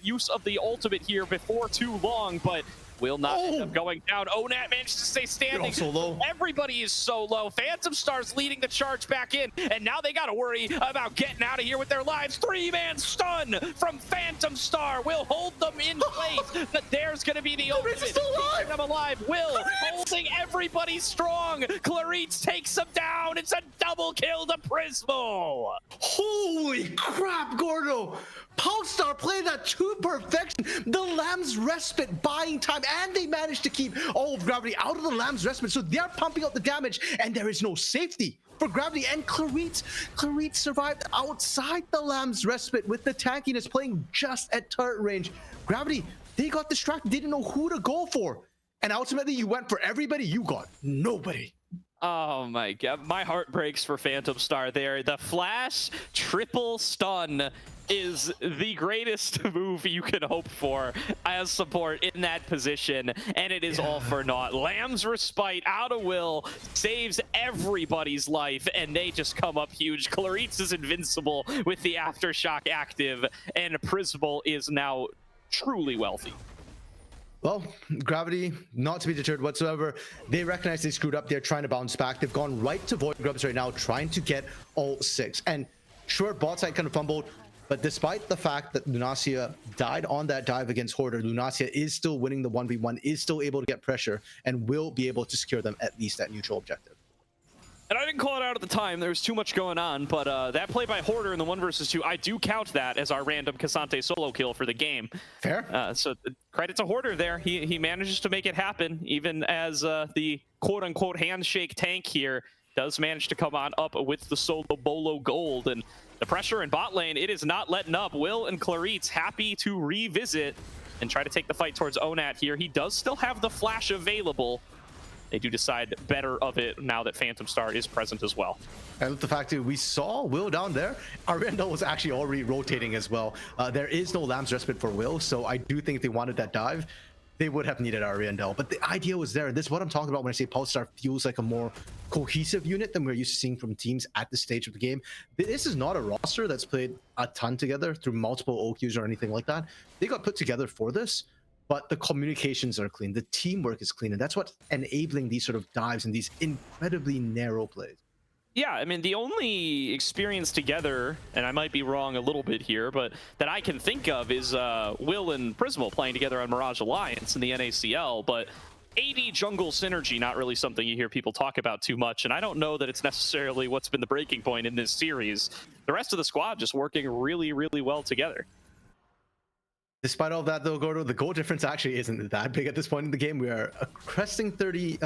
use of the ultimate here before too long, but will not end up going down. Onat managed to stay standing. So low. Everybody is so low. Phantom Star's leading the charge back in, and now they got to worry about getting out of here with their lives. 3-man stun from Phantom Star will hold them in place, but there's going to be the ultimate. Them alive. Will holding everybody strong. Claritz takes him down. It's a double kill to Prismal. Holy crap, Gordo! Polestar played that to perfection. The Lamb's Respite buying time, and they managed to keep all of Gravity out of the Lamb's Respite, so they're pumping out the damage, and there is no safety for Gravity. And Claritz survived outside the Lamb's Respite with the tankiness, playing just at turret range. Gravity, they got distracted, they didn't know who to go for, and ultimately you went for everybody, you got nobody. Oh my god, my heart breaks for Phantom Star there. The flash triple stun is the greatest move you can hope for as support in that position, and it is all for naught. Lamb's Respite out of Will saves everybody's life, and they just come up huge. Claritz is invincible with the Aftershock active, and Prismal is now truly wealthy. Well, Gravity, not to be deterred whatsoever. They recognize they screwed up. They're trying to bounce back. They've gone right to Void Grubs right now, trying to get all 6. And sure, bot side kind of fumbled, but despite the fact that Lunacia died on that dive against Hoarder, Lunacia is still winning the 1v1, is still able to get pressure, and will be able to secure them at least at neutral objective. And I didn't call it out at the time. There was too much going on, but that play by Hoarder in the 1 versus 2, I do count that as our random Cassante solo kill for the game. Fair. So credit to Hoarder there. He manages to make it happen, even as the quote-unquote handshake tank here does manage to come on up with the solo bolo gold. And the pressure in bot lane, it is not letting up. Will and Claritz happy to revisit and try to take the fight towards Onat here. He does still have the flash available. They do decide better of it now that Phantom Star is present as well. And the fact that we saw Will down there, Ariandel was actually already rotating as well. There is no Lamb's Respite for Will, so I do think if they wanted that dive, they would have needed Ariandel. But the idea was there. This is what I'm talking about when I say Polestar feels like a more cohesive unit than we're used to seeing from teams at this stage of the game. This is not a roster that's played a ton together through multiple OQs or anything like that. They got put together for this. But the communications are clean, the teamwork is clean, and that's what's enabling these sort of dives and these incredibly narrow plays. Yeah, I mean, the only experience together, and I might be wrong a little bit here, but that I can think of is Will and Prismal playing together on Mirage Alliance in the NACL, but AD jungle synergy, not really something you hear people talk about too much, and I don't know that it's necessarily what's been the breaking point in this series. The rest of the squad just working really, really well together. Despite all that, though, Gordo, the goal difference actually isn't that big at this point in the game. We are cresting 13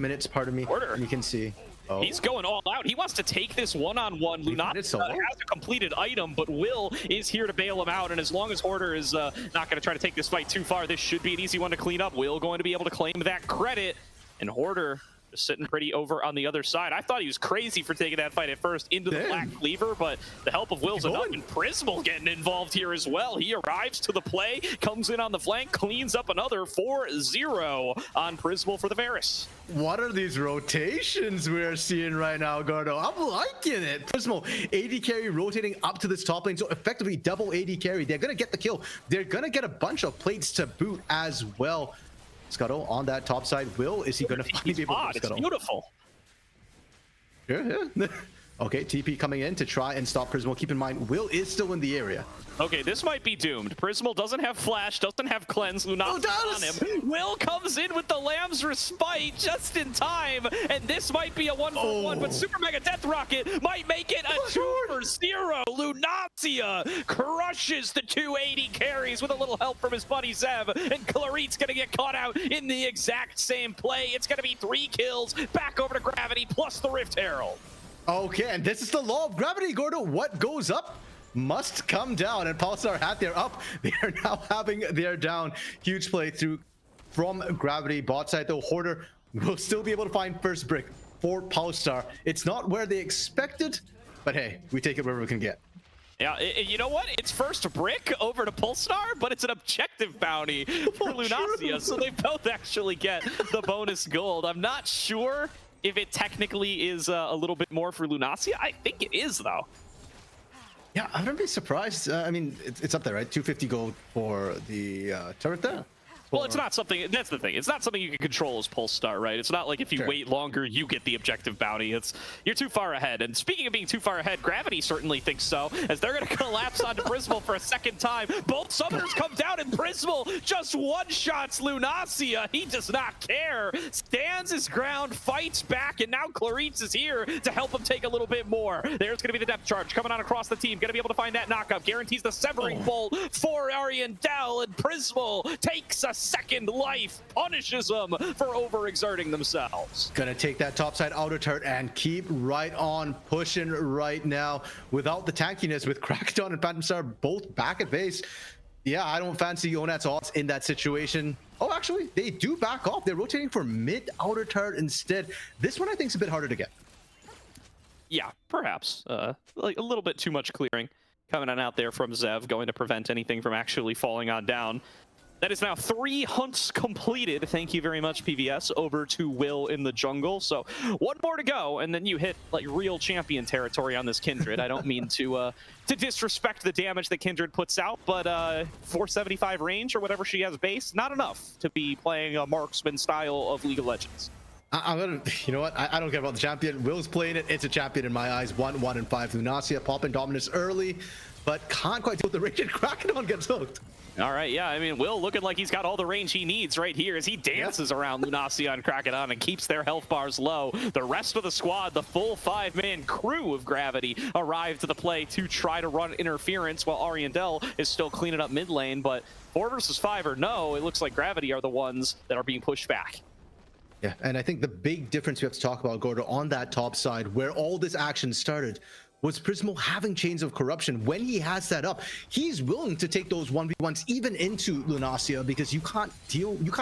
minutes, pardon me. Order. You can see. Oh. He's going all out. He wants to take this one-on-one. Lunacia has a completed item, but Will is here to bail him out. And as long as Hoarder is not going to try to take this fight too far, this should be an easy one to clean up. Will going to be able to claim that credit. And Hoarder just sitting pretty over on the other side. I thought he was crazy for taking that fight at first into the Black Cleaver, but the help of Will's enough, and Prismal getting involved here as well. He arrives to the play, comes in on the flank, cleans up another 4-0 on Prismal for the Varus. What are these rotations we're seeing right now, Gordo? I'm liking it. Prismal, AD carry rotating up to this top lane, so effectively double AD carry. They're going to get the kill. They're going to get a bunch of plates to boot as well. Scuttle on that top side. Will, is he going to finally be able to Scuttle? It's beautiful. Yeah. Okay, TP coming in to try and stop Prismal. Keep in mind, Will is still in the area. Okay, this might be doomed. Prismal doesn't have Flash, doesn't have Cleanse. Lunacia's on him. Will comes in with the Lamb's Respite just in time, and this might be a 1-for-1, but Super Mega Death Rocket might make it a 2-for-0. Lunacia crushes the 280 carries with a little help from his buddy Zev, and Clarit's gonna get caught out in the exact same play. It's gonna be 3 kills, back over to Gravity, plus the Rift Herald. Okay, and this is the law of gravity, Gordo. What goes up must come down, and Polestar had their up. They are now having their down. Huge play through from Gravity. Bot side, though, Hoarder will still be able to find first brick for Polestar. It's not where they expected, but hey, we take it wherever we can get. Yeah, you know what? It's first brick over to Polestar, but it's an objective bounty for Lunacia, so they both actually get the bonus gold. I'm not sure if it technically is a little bit more for Lunacia. I think it is, though. Yeah, I wouldn't be surprised. I mean, it's up there, right? 250 gold for the turret there. Well, it's not something. That's the thing. It's not something you can control as Polestar, right? It's not like if you Sure. wait longer, you get the objective bounty. You're too far ahead. And speaking of being too far ahead, Gravity certainly thinks so, as they're going to collapse onto Prismal for a second time. Both summoners come down, and Prismal just one-shots Lunacia. He does not care. Stands his ground, fights back, and now Clarice is here to help him take a little bit more. There's going to be the depth charge coming on across the team. Going to be able to find that knockup. Guarantees the severing bolt for Ariandel, and Prismal takes a second life, punishes them for overexerting themselves. Gonna take that topside outer turret and keep right on pushing right now without the tankiness, with Krakadon and Phantom Star both back at base. Yeah, I don't fancy Onat's odds in that situation. Oh, actually, they do back off. They're rotating for mid outer turret instead. This one I think is a bit harder to get. Yeah, perhaps. Like a little bit too much clearing coming on out there from Zev, going to prevent anything from actually falling on down. That is now 3 hunts completed. Thank you very much, PVS. Over to Will in the jungle. So one more to go, and then you hit like real champion territory on this Kindred. I don't mean to disrespect the damage that Kindred puts out, but 475 range or whatever she has base, not enough to be playing a marksman style of League of Legends. I'm gonna, you know what? I don't care about the champion. Will's playing it. It's a champion in my eyes. 1-1 and 5. Lunacia popping dominance early, but can't quite deal with the range, and Krakadon gets hooked. All right, yeah, I mean, Will looking like he's got all the range he needs right here as he dances around Lunacia and Krakadon and keeps their health bars low. The rest of the squad, the full 5-man crew of Gravity, arrived to the play to try to run interference while Ariandel is still cleaning up mid lane. But 4 versus 5 or no, it looks like Gravity are the ones that are being pushed back. Yeah, and I think the big difference we have to talk about, Gordo, on that top side, where all this action started, was Prismal having Chains of Corruption. When he has that up, he's willing to take those 1v1s even into Lunacia, because you can't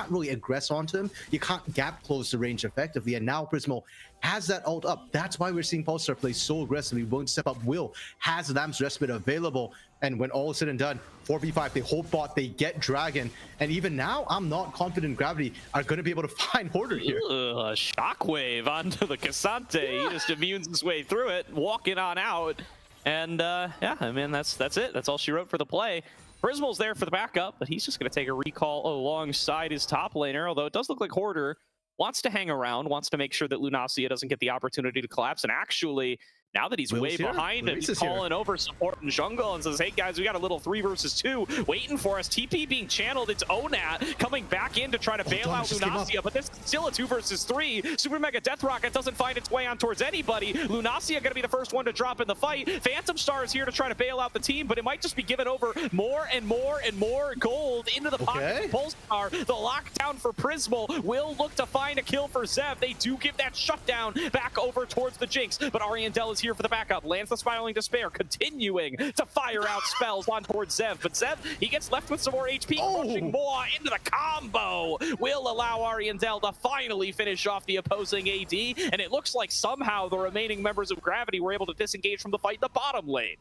really aggress onto him. You can't gap close the range effectively. And now Prismal has that ult up. That's why we're seeing Polestar play so aggressively, willing to step up. Will has Lamb's Respite available. And when all is said and done, 4v5, they hold bot, they get Dragon. And even now, I'm not confident Gravity are going to be able to find Hoarder here. Shockwave onto the Cassante. He just immunes his way through it, walking on out. And yeah, I mean, that's it. That's all she wrote for the play. Prismal's there for the backup, but he's just going to take a recall alongside his top laner, although it does look like Hoarder wants to hang around, wants to make sure that Lunacia doesn't get the opportunity to collapse. And actually, now that he's way behind him, he's calling over support in jungle and says, hey guys, we got a little 3 versus 2 waiting for us. TP being channeled. It's Onat coming back in to try to bail out Lunacia, but this is still a 2 versus 3. Super Mega Death Rocket doesn't find its way on towards anybody. Lunacia gonna be the first one to drop in the fight. Phantom Star is here to try to bail out the team, but it might just be giving over more and more and more gold into the pocket of Polestar. The lockdown for Prismal will look to find a kill for Zev. They do give that shutdown back over towards the Jinx, but Ariandel is here for the backup. Lands the Spiraling Despair, continuing to fire out spells on towards Zev. But Zev, he gets left with some more HP, pushing more into the combo. Will allow Ariandel to finally finish off the opposing AD, and it looks like somehow the remaining members of Gravity were able to disengage from the fight in the bottom lane.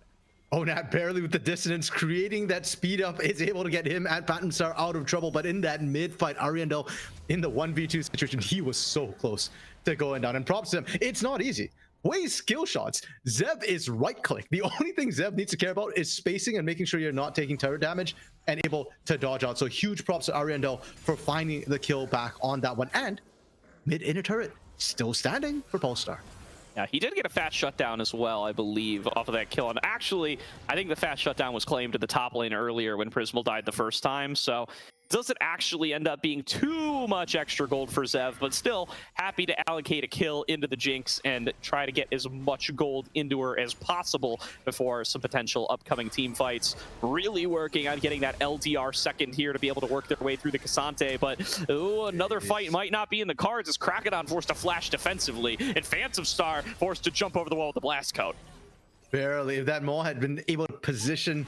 Onat barely with the dissonance, creating that speed up, is able to get him and Phantom Star out of trouble. But in that mid fight, Ariandel in the 1v2 situation, he was so close to going down. And props to him, it's not easy. Ways skill shots. Zev is right click. The only thing Zev needs to care about is spacing and making sure you're not taking turret damage and able to dodge out. So huge props to Ariandel for finding the kill back on that one. And mid inner turret still standing for Polestar. Yeah, he did get a fast shutdown as well, I believe, off of that kill. And actually, I think the fast shutdown was claimed to the top lane earlier when Prismal died the first time. So doesn't actually end up being too much extra gold for Zev, but still happy to allocate a kill into the Jinx and try to get as much gold into her as possible before some potential upcoming team fights. Really working on getting that LDR second here to be able to work their way through the Cassante, but another fight might not be in the cards as Krakadon forced to flash defensively and Phantom Star forced to jump over the wall with the blast code. Barely. If that Maul had been able to position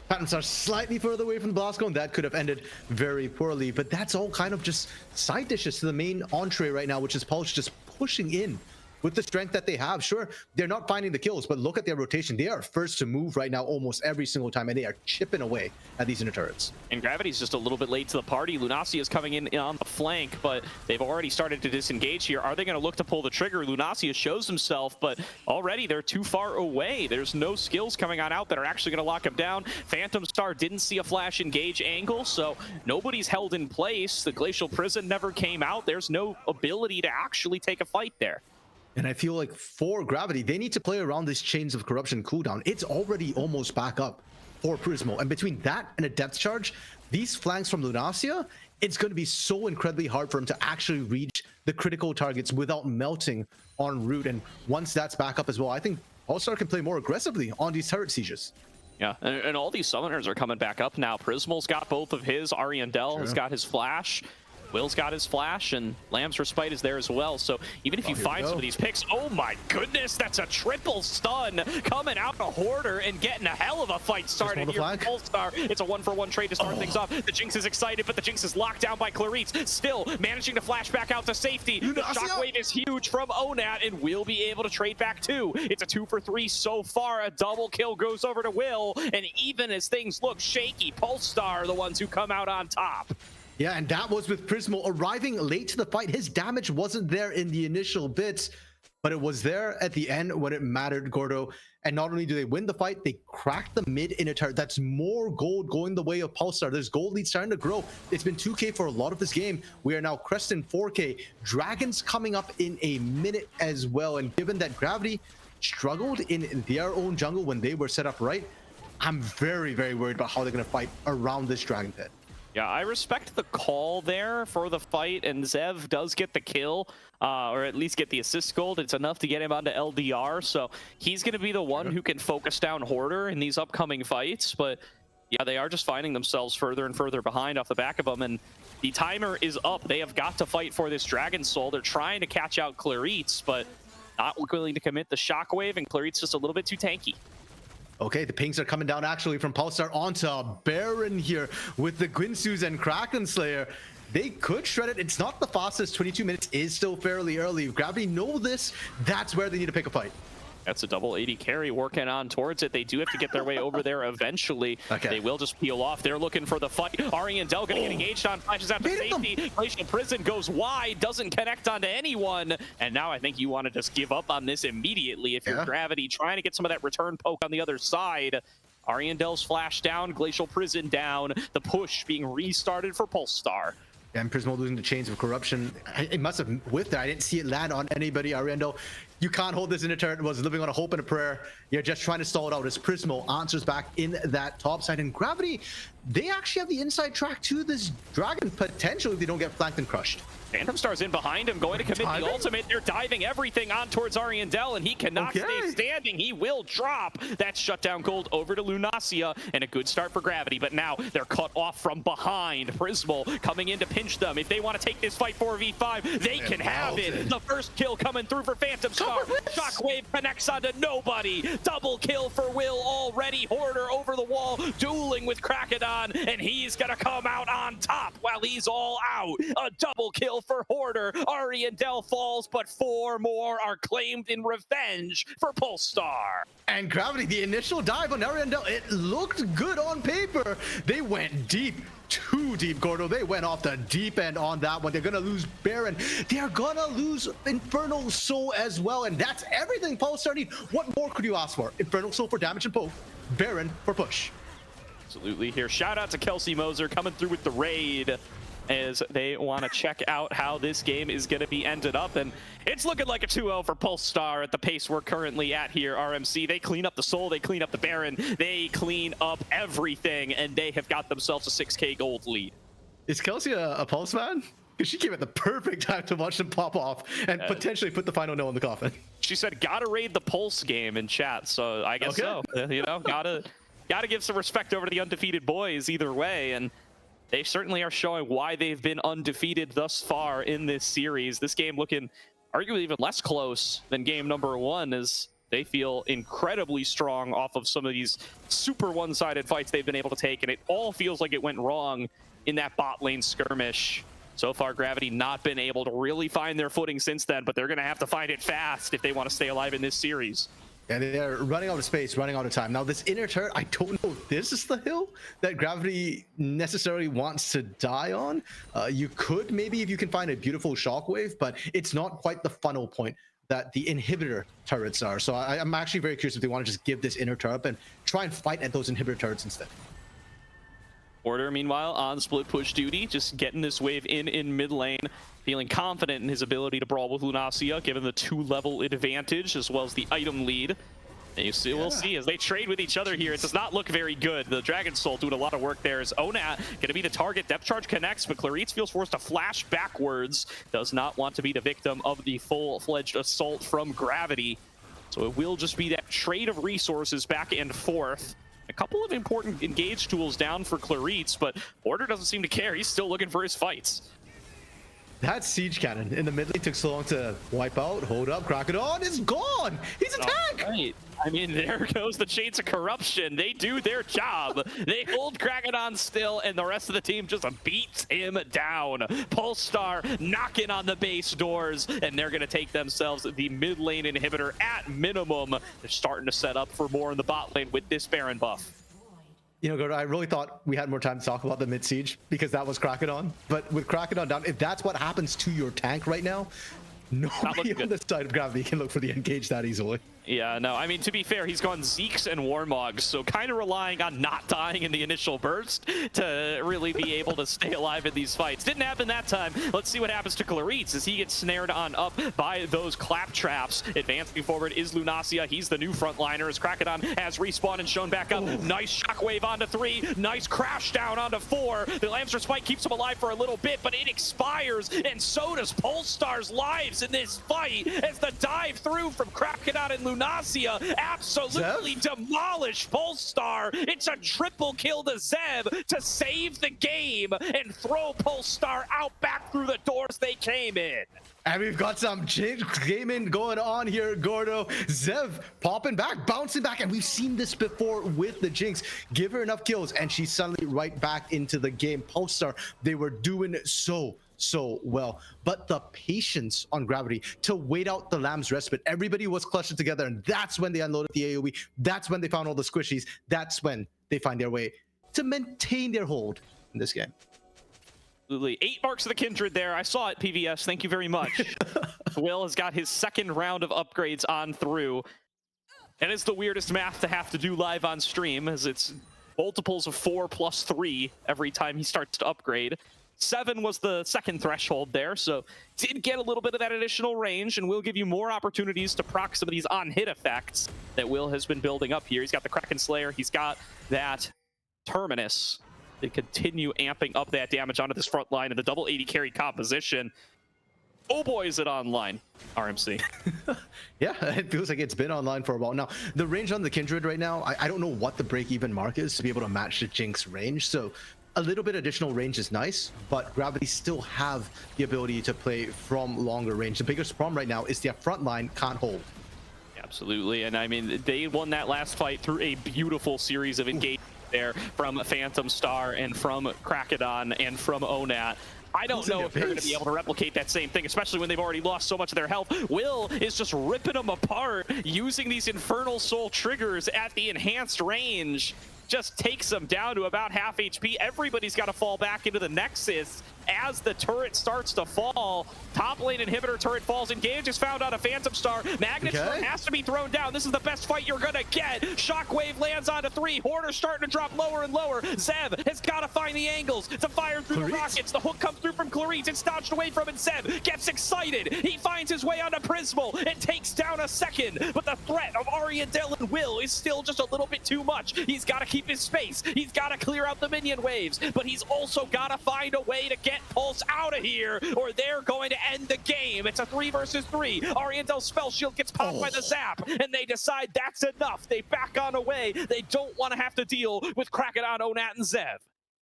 Phantom Star slightly further away from the blast cone, that could have ended very poorly. But that's all kind of just side dishes to the main entree right now, which is Pulse just pushing in with the strength that they have, sure, they're not finding the kills, but look at their rotation. They are first to move right now almost every single time, and they are chipping away at these inner turrets. And Gravity's just a little bit late to the party. Lunacia is coming in on the flank, but they've already started to disengage here. Are they going to look to pull the trigger? Lunacia shows himself, but already they're too far away. There's no skills coming on out that are actually going to lock him down. Phantom Star didn't see a flash engage angle, so nobody's held in place. The Glacial Prison never came out. There's no ability to actually take a fight there. And I feel like for Gravity, they need to play around this Chains of Corruption cooldown. It's already almost back up for Prismo. And between that and a depth charge, these flanks from Lunacia, it's going to be so incredibly hard for him to actually reach the critical targets without melting on route. And once that's back up as well, I think All-Star can play more aggressively on these turret sieges. Yeah, and all these summoners are coming back up now. Prismal's got both of his. Ariandel has got his flash. Will's got his flash, and Lamb's Respite is there as well. So even if you find some of these picks, oh my goodness, that's a triple stun coming out of Hoarder and getting a hell of a fight started here from Polestar. It's a 1-for-1 trade to start things off. The Jinx is excited, but the Jinx is locked down by Clarice. Still managing to flash back out to safety. The shockwave is huge from Onat and will be able to trade back too. It's a 2-for-3 so far. A double kill goes over to Will, and even as things look shaky, Polestar are the ones who come out on top. Yeah, and that was with Prismo arriving late to the fight. His damage wasn't there in the initial bits, but it was there at the end when it mattered, Gordo. And not only do they win the fight, they crack the mid in a turret. That's more gold going the way of Pulsar. There's gold lead starting to grow. It's been 2K for a lot of this game. We are now cresting 4K. Dragons coming up in a minute as well. And given that Gravity struggled in their own jungle when they were set up right, I'm very, very worried about how they're going to fight around this Dragon Pit. Yeah, I respect the call there for the fight, and Zev does get the kill, or at least get the assist gold. It's enough to get him onto LDR, so he's going to be the one who can focus down Hoarder in these upcoming fights. But yeah, they are just finding themselves further and further behind off the back of them, and the timer is up. They have got to fight for this Dragon Soul. They're trying to catch out Clarice, but not willing to commit the Shockwave, and Clarice just a little bit too tanky. Okay, the pings are coming down actually from Pulsar onto Baron here with the Guinsus and Kraken Slayer. They could shred it. It's not the fastest. 22 minutes is still fairly early. If Gravity know this, that's where they need to pick a fight. That's a double 80 carry working on towards it. They do have to get their way over there eventually. Okay. They will just peel off. They're looking for the fight. Ariandel going to get engaged on, flashes out to safety. Glacial Prison goes wide, doesn't connect onto anyone. And now I think you want to just give up on this immediately if you're Gravity, trying to get some of that return poke on the other side. Ariandel's flash down, Glacial Prison down. The push being restarted for Polestar. And Prismo losing the Chains of Corruption. It must have whiffed there. I didn't see it land on anybody. Ariandel, you can't hold this in a turret. It was living on a hope and a prayer. You're just trying to stall it out as Prismo answers back in that top side. And Gravity, they actually have the inside track to this Dragon, potentially if they don't get flanked and crushed. Phantom Star's in behind him, going to commit the ultimate. They're diving everything on towards Ariandel, and he cannot stay standing. He will drop that shutdown gold over to Lunacia, and a good start for Gravity. But now they're cut off from behind. Prismal coming in to pinch them. If they want to take this fight 4v5, they can have it. The first kill coming through for Phantom Star. Shockwave connects onto nobody. Double kill for Will already. Hoarder over the wall, dueling with Krakodon, and he's gonna come out on top while he's all out. A double kill for Hoarder. Ariandel falls, but 4 more are claimed in revenge for Polestar. And Gravity, the initial dive on Ariandel, it looked good on paper. They went deep, too deep, Gordo. They went off the deep end on that one. They're gonna lose Baron. They're gonna lose Infernal Soul as well, and that's everything Polestar need. What more could you ask for? Infernal Soul for damage and poke, Baron for push. Absolutely here. Shout out to Kelsey Moser coming through with the raid, as they want to check out how this game is going to be ended up. And it's looking like a 2-0 for Polestar at the pace we're currently at here, RMC. They clean up the Soul, they clean up the Baron, they clean up everything, and they have got themselves a 6K gold lead. Is Kelsey a Pulse fan? Because she came at the perfect time to watch them pop off and potentially put the final nail in the coffin. She said, gotta raid the Pulse game in chat, so I guess so. You know, gotta give some respect over to the undefeated boys either way, and they certainly are showing why they've been undefeated thus far in this series. This game looking arguably even less close than game number 1, as they feel incredibly strong off of some of these super one-sided fights they've been able to take, and it all feels like it went wrong in that bot lane skirmish. So far, Gravity not been able to really find their footing since then, but they're going to have to find it fast if they want to stay alive in this series. And they're running out of space, running out of time. Now, this inner turret, I don't know if this is the hill that Gravity necessarily wants to die on. You could maybe if you can find a beautiful shockwave, but it's not quite the funnel point that the inhibitor turrets are. So I'm actually very curious if they want to just give this inner turret and try and fight at those inhibitor turrets instead. Order, meanwhile, on split push duty, just getting this wave in mid lane, feeling confident in his ability to brawl with Lunacia, given the 2-level advantage as well as the item lead. And you see, we'll see as they trade with each other here. It does not look very good. The Dragon Soul doing a lot of work there. Is Onat going to be the target? Depth charge connects, but Claritz feels forced to flash backwards. Does not want to be the victim of the full-fledged assault from Gravity. So it will just be that trade of resources back and forth. A couple of important engage tools down for Claritz, but Order doesn't seem to care. He's still looking for his fights. That siege cannon in the mid lane took so long to wipe out. Hold up, Crocodon is gone. He's a tank. Right. I mean, there goes the Chains of Corruption. They do their job. They hold Crocodon still, and the rest of the team just beats him down. Polestar knocking on the base doors, and they're going to take themselves the mid lane inhibitor at minimum. They're starting to set up for more in the bot lane with this Baron buff. You know, Gordo, I really thought we had more time to talk about the mid siege because that was Crocodon. But with Crocodon down, if that's what happens to your tank right now, nobody on the side of Gravity can look for the engage that easily. Yeah, no, I mean, to be fair, he's gone Zeeks and Warmogs, so kind of relying on not dying in the initial burst to really be able to stay alive in these fights. Didn't happen that time. Let's see what happens to Claritz as he gets snared on up by those clap traps. Advancing forward is Lunacia. He's the new frontliner as Crocodon has respawned and shown back up. Nice shockwave onto 3. Nice crash down onto 4. The Lamster Spike keeps him alive for a little bit, but it expires, and so does Polestar's lives in this fight as the dive through from Crocodon and Lunacia absolutely demolished Polestar. It's a triple kill to Zeb to save the game and throw Polestar out back through the doors they came in. And we've got some gaming going on here, Gordo. Zev popping back, bouncing back, and we've seen this before with the Jinx. Give her enough kills, and she's suddenly right back into the game. Polestar, they were doing so well, but the patience on Gravity to wait out the Lamb's respite. Everybody was clustered together, and that's when they unloaded the AoE. That's when they found all the squishies. That's when they find their way to maintain their hold in this game. Absolutely. 8 marks of the Kindred there. I saw it, PVS. Thank you very much. Will has got his second round of upgrades on through. And it's the weirdest math to have to do live on stream, as it's multiples of 4 plus 3 every time he starts to upgrade. 7 was the second threshold there, so did get a little bit of that additional range, and will give you more opportunities to proc some of these on-hit effects that Will has been building up here. He's got the Kraken Slayer, he's got that Terminus to continue amping up that damage onto this front line and the double 80 carry composition. Oh boy, is it online, RMC. Yeah, it feels like it's been online for a while. Now, the range on the Kindred right now, I don't know what the break-even mark is to be able to match the Jinx range, so a little bit additional range is nice, but Gravity still have the ability to play from longer range. The biggest problem right now is their front line can't hold. Absolutely, and I mean, they won that last fight through a beautiful series of engagements there from Phantom Star and from Crocodon and from Onat. I don't know if they're going to be able to replicate that same thing, especially when they've already lost so much of their health. Will is just ripping them apart, using these Infernal Soul triggers at the enhanced range. Just takes them down to about half HP. Everybody's got to fall back into the Nexus as the turret starts to fall. Top lane inhibitor turret falls. Engage is found on a Phantom Star. Magnet Storm has to be thrown down. This is the best fight you're going to get. Shockwave lands onto 3. Hoarder's starting to drop lower and lower. Zeb has got to find the angles to fire through the rockets. The hook comes through from Claritz. It's dodged away from it. Zeb gets excited. He finds his way onto Prismal and takes down a second. But the threat of Ariadel and Will is still just a little bit too much. He's got to keep his space. He's got to clear out the minion waves. But he's also got to find a way to get Pulse out of here, or they're going to end the game. It's a 3 versus 3. Ariandel's spell shield gets popped by the zap, and they decide that's enough. They back on away. They don't want to have to deal with Crocodon, Onat, and Zev.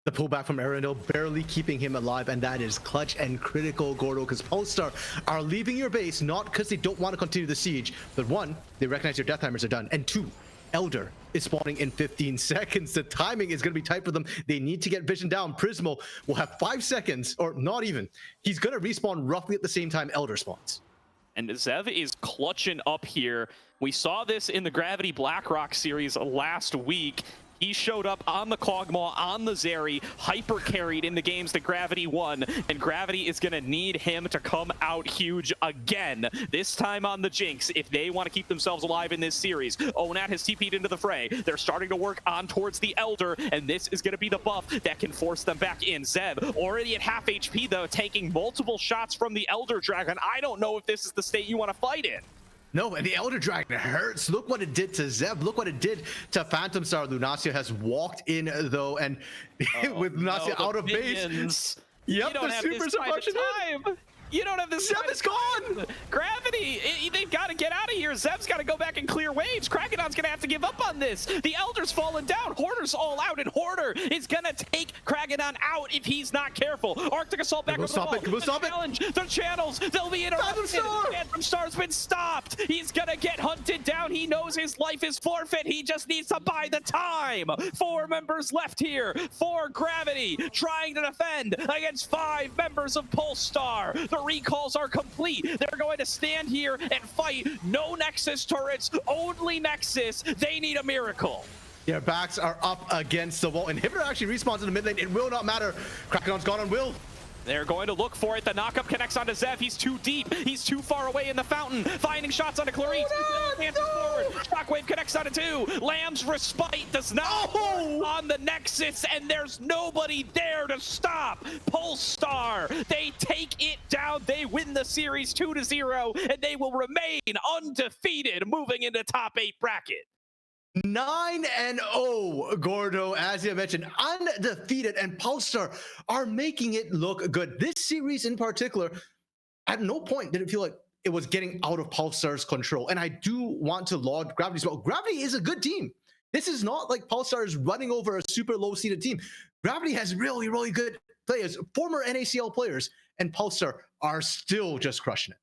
The pullback from Ariandel barely keeping him alive, and that is clutch and critical, Gordo, because Polestar are leaving your base not because they don't want to continue the siege, but 1, they recognize your death timers are done, and 2, Elder is spawning in 15 seconds. The timing is going to be tight for them. They need to get vision down. Prismo will have 5 seconds, or not even. He's going to respawn roughly at the same time Elder spawns. And Zev is clutching up here. We saw this in the Gravity BlackRock series last week. He showed up on the Kog'Maw, on the Zeri, hyper carried in the games that Gravity won, and Gravity is going to need him to come out huge again, this time on the Jinx, if they want to keep themselves alive in this series. Onat has TP'd into the fray. They're starting to work on towards the Elder, and this is going to be the buff that can force them back in. Zeb, already at half HP, though, taking multiple shots from the Elder Dragon. I don't know if this is the state you want to fight in. No, and the Elder Dragon hurts. Look what it did to Zeb. Look what it did to Phantom Star. Lunacia has walked in, though, and with Lunacia out of base. Yep, the supers are rushing in. You don't have this. Zeb is gone. Gravity, they've got to get out of here. Zeb's got to go back and clear waves. Krakenon's going to have to give up on this. The Elder's fallen down. Hoarder's all out, and Hoarder is going to take Krakenon out if he's not careful. Arctic Assault back over the wall. We'll stop it. Challenge, the channels, they'll be interrupted. Phantom Star's been stopped. He's going to get hunted down. He knows his life is forfeit. He just needs to buy the time. 4 members left here for Gravity, trying to defend against 5 members of Polestar. The recalls are complete. They're going to stand here and fight. No Nexus turrets, only Nexus. They need a miracle. Their backs are up against the wall. Inhibitor actually respawns in the mid lane. It will not matter. Krakenon's gone on Will. They're going to look for it. The knockup connects onto Zev. He's too deep. He's too far away in the fountain. Finding shots onto Clarice. Forward. Shockwave connects onto 2. Lamb's Respite does not work on the Nexus, and there's nobody there to stop Polestar. They take it down. They win the series 2-0, and they will remain undefeated moving into top 8 bracket. 9-0, Gordo, as you mentioned, undefeated, and Polestar are making it look good. This series in particular, at no point did it feel like it was getting out of Polestar's control. And I do want to laud Gravity as well. Gravity is a good team. This is not like Polestar is running over a super low-seeded team. Gravity has really, really good players, former NACL players, and Polestar are still just crushing it.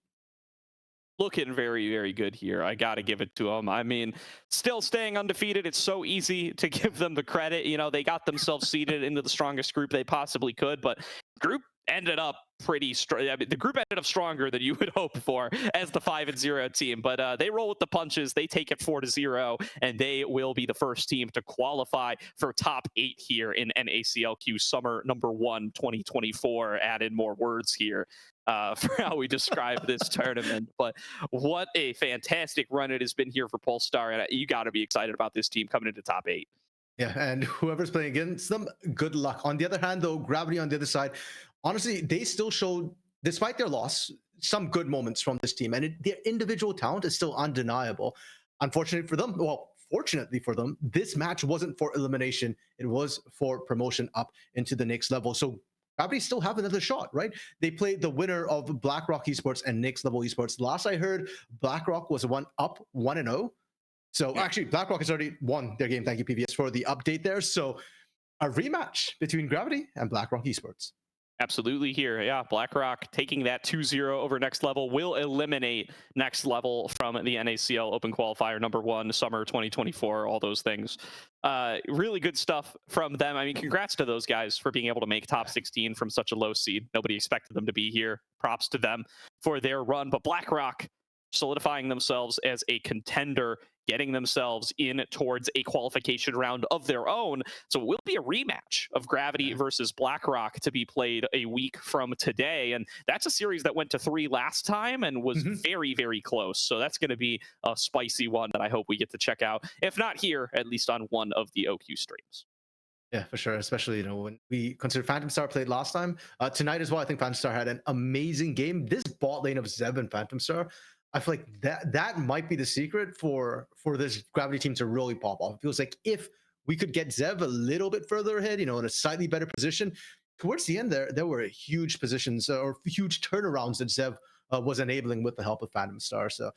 Looking very, very good here. I got to give it to them. I mean, still staying undefeated. It's so easy to give them the credit. You know, they got themselves seeded into the strongest group they possibly could, but group ended up pretty strong. I mean, the group ended up stronger than you would hope for as the 5-0 team, but they roll with the punches. They take it 4-0, and they will be the first team to qualify for top 8 here in NACLQ Summer #1 2024. Add in more words here for how we describe this tournament. But what a fantastic run it has been here for Polestar, and you got to be excited about this team coming into top 8. Yeah, and whoever's playing against them, good luck. On the other hand, though, Gravity on the other side, honestly, they still showed, despite their loss, some good moments from this team, and their individual talent is still undeniable. Unfortunately for them, well, fortunately for them, this match wasn't for elimination. It was for promotion up into the next level. So Gravity still have another shot, right? They played the winner of BlackRock Esports and next level Esports. Last I heard, BlackRock was 1-0. So actually, BlackRock has already won their game. Thank you, PVS, for the update there. So a rematch between Gravity and BlackRock Esports. Absolutely here. Yeah, BlackRock taking that 2-0 over next level will eliminate next level from the NACL Open Qualifier #1 Summer 2024, all those things. Really good stuff from them. I mean, congrats to those guys for being able to make top 16 from such a low seed. Nobody expected them to be here. Props to them for their run. But BlackRock solidifying themselves as a contender, getting themselves in towards a qualification round of their own. So it will be a rematch of Gravity versus BlackRock to be played a week from today. And that's a series that went to 3 last time and was very, very close. So that's going to be a spicy one that I hope we get to check out. If not here, at least on one of the OQ streams. Yeah, for sure. Especially, when we consider Phantom Star played last time. Tonight as well, I think Phantom Star had an amazing game. This bot lane of Zeb and Phantom Star, I feel like that might be the secret for this Gravity team to really pop off. It feels like if we could get Zev a little bit further ahead, in a slightly better position, towards the end there were huge positions or huge turnarounds that Zev was enabling with the help of Phantom Star. So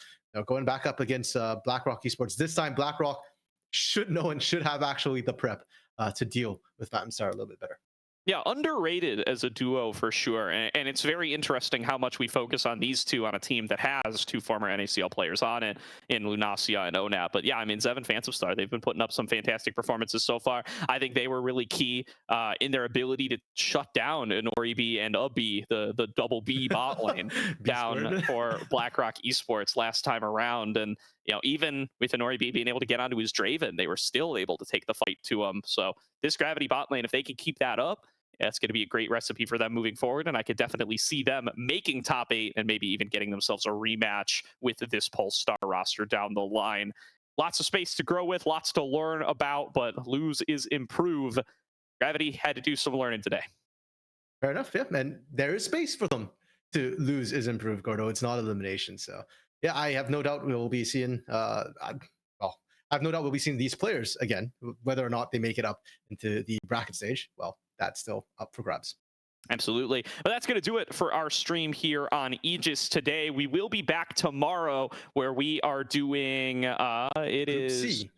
going back up against BlackRock Esports, this time BlackRock should know and should have actually the prep to deal with Phantom Star a little bit better. Yeah, underrated as a duo for sure. And it's very interesting how much we focus on these two on a team that has two former NACL players on it in Lunacia and ONAP. But yeah, I mean, Zev Phantom Star, they've been putting up some fantastic performances so far. I think they were really key in their ability to shut down an Oribi and a B, the double B bot lane B down squared. for BlackRock Esports last time around. And even with an Oribi being able to get onto his Draven, they were still able to take the fight to him. So this Gravity bot lane, if they can keep that up, that's going to be a great recipe for them moving forward. And I could definitely see them making top 8 and maybe even getting themselves a rematch with this Pulse Star roster down the line. Lots of space to grow with, lots to learn about, but lose is improve. Gravity had to do some learning today. Fair enough, yeah. And there is space for them to lose is improved, Gordo. It's not elimination. So yeah, I have no doubt we'll be seeing I have no doubt we'll be seeing these players again. Whether or not they make it up into the bracket stage, well, that's still up for grabs. Absolutely. But that's going to do it for our stream here on Aegis today. We will be back tomorrow where we are doing Group C.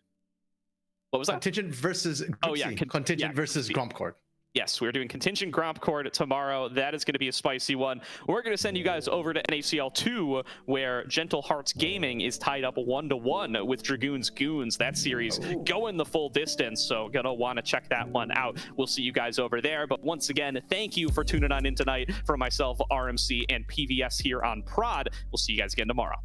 What was that? Contingent versus Group C. Contingent versus Gromp. Yes, we're doing Contingent Gromp Court tomorrow. That is going to be a spicy one. We're going to send you guys over to NACL 2, where Gentle Hearts Gaming is tied up 1-1 with Dragoon's Goons. That series going the full distance, so going to want to check that one out. We'll see you guys over there. But once again, thank you for tuning on in tonight. For myself, RMC, and PVS here on Prod. We'll see you guys again tomorrow.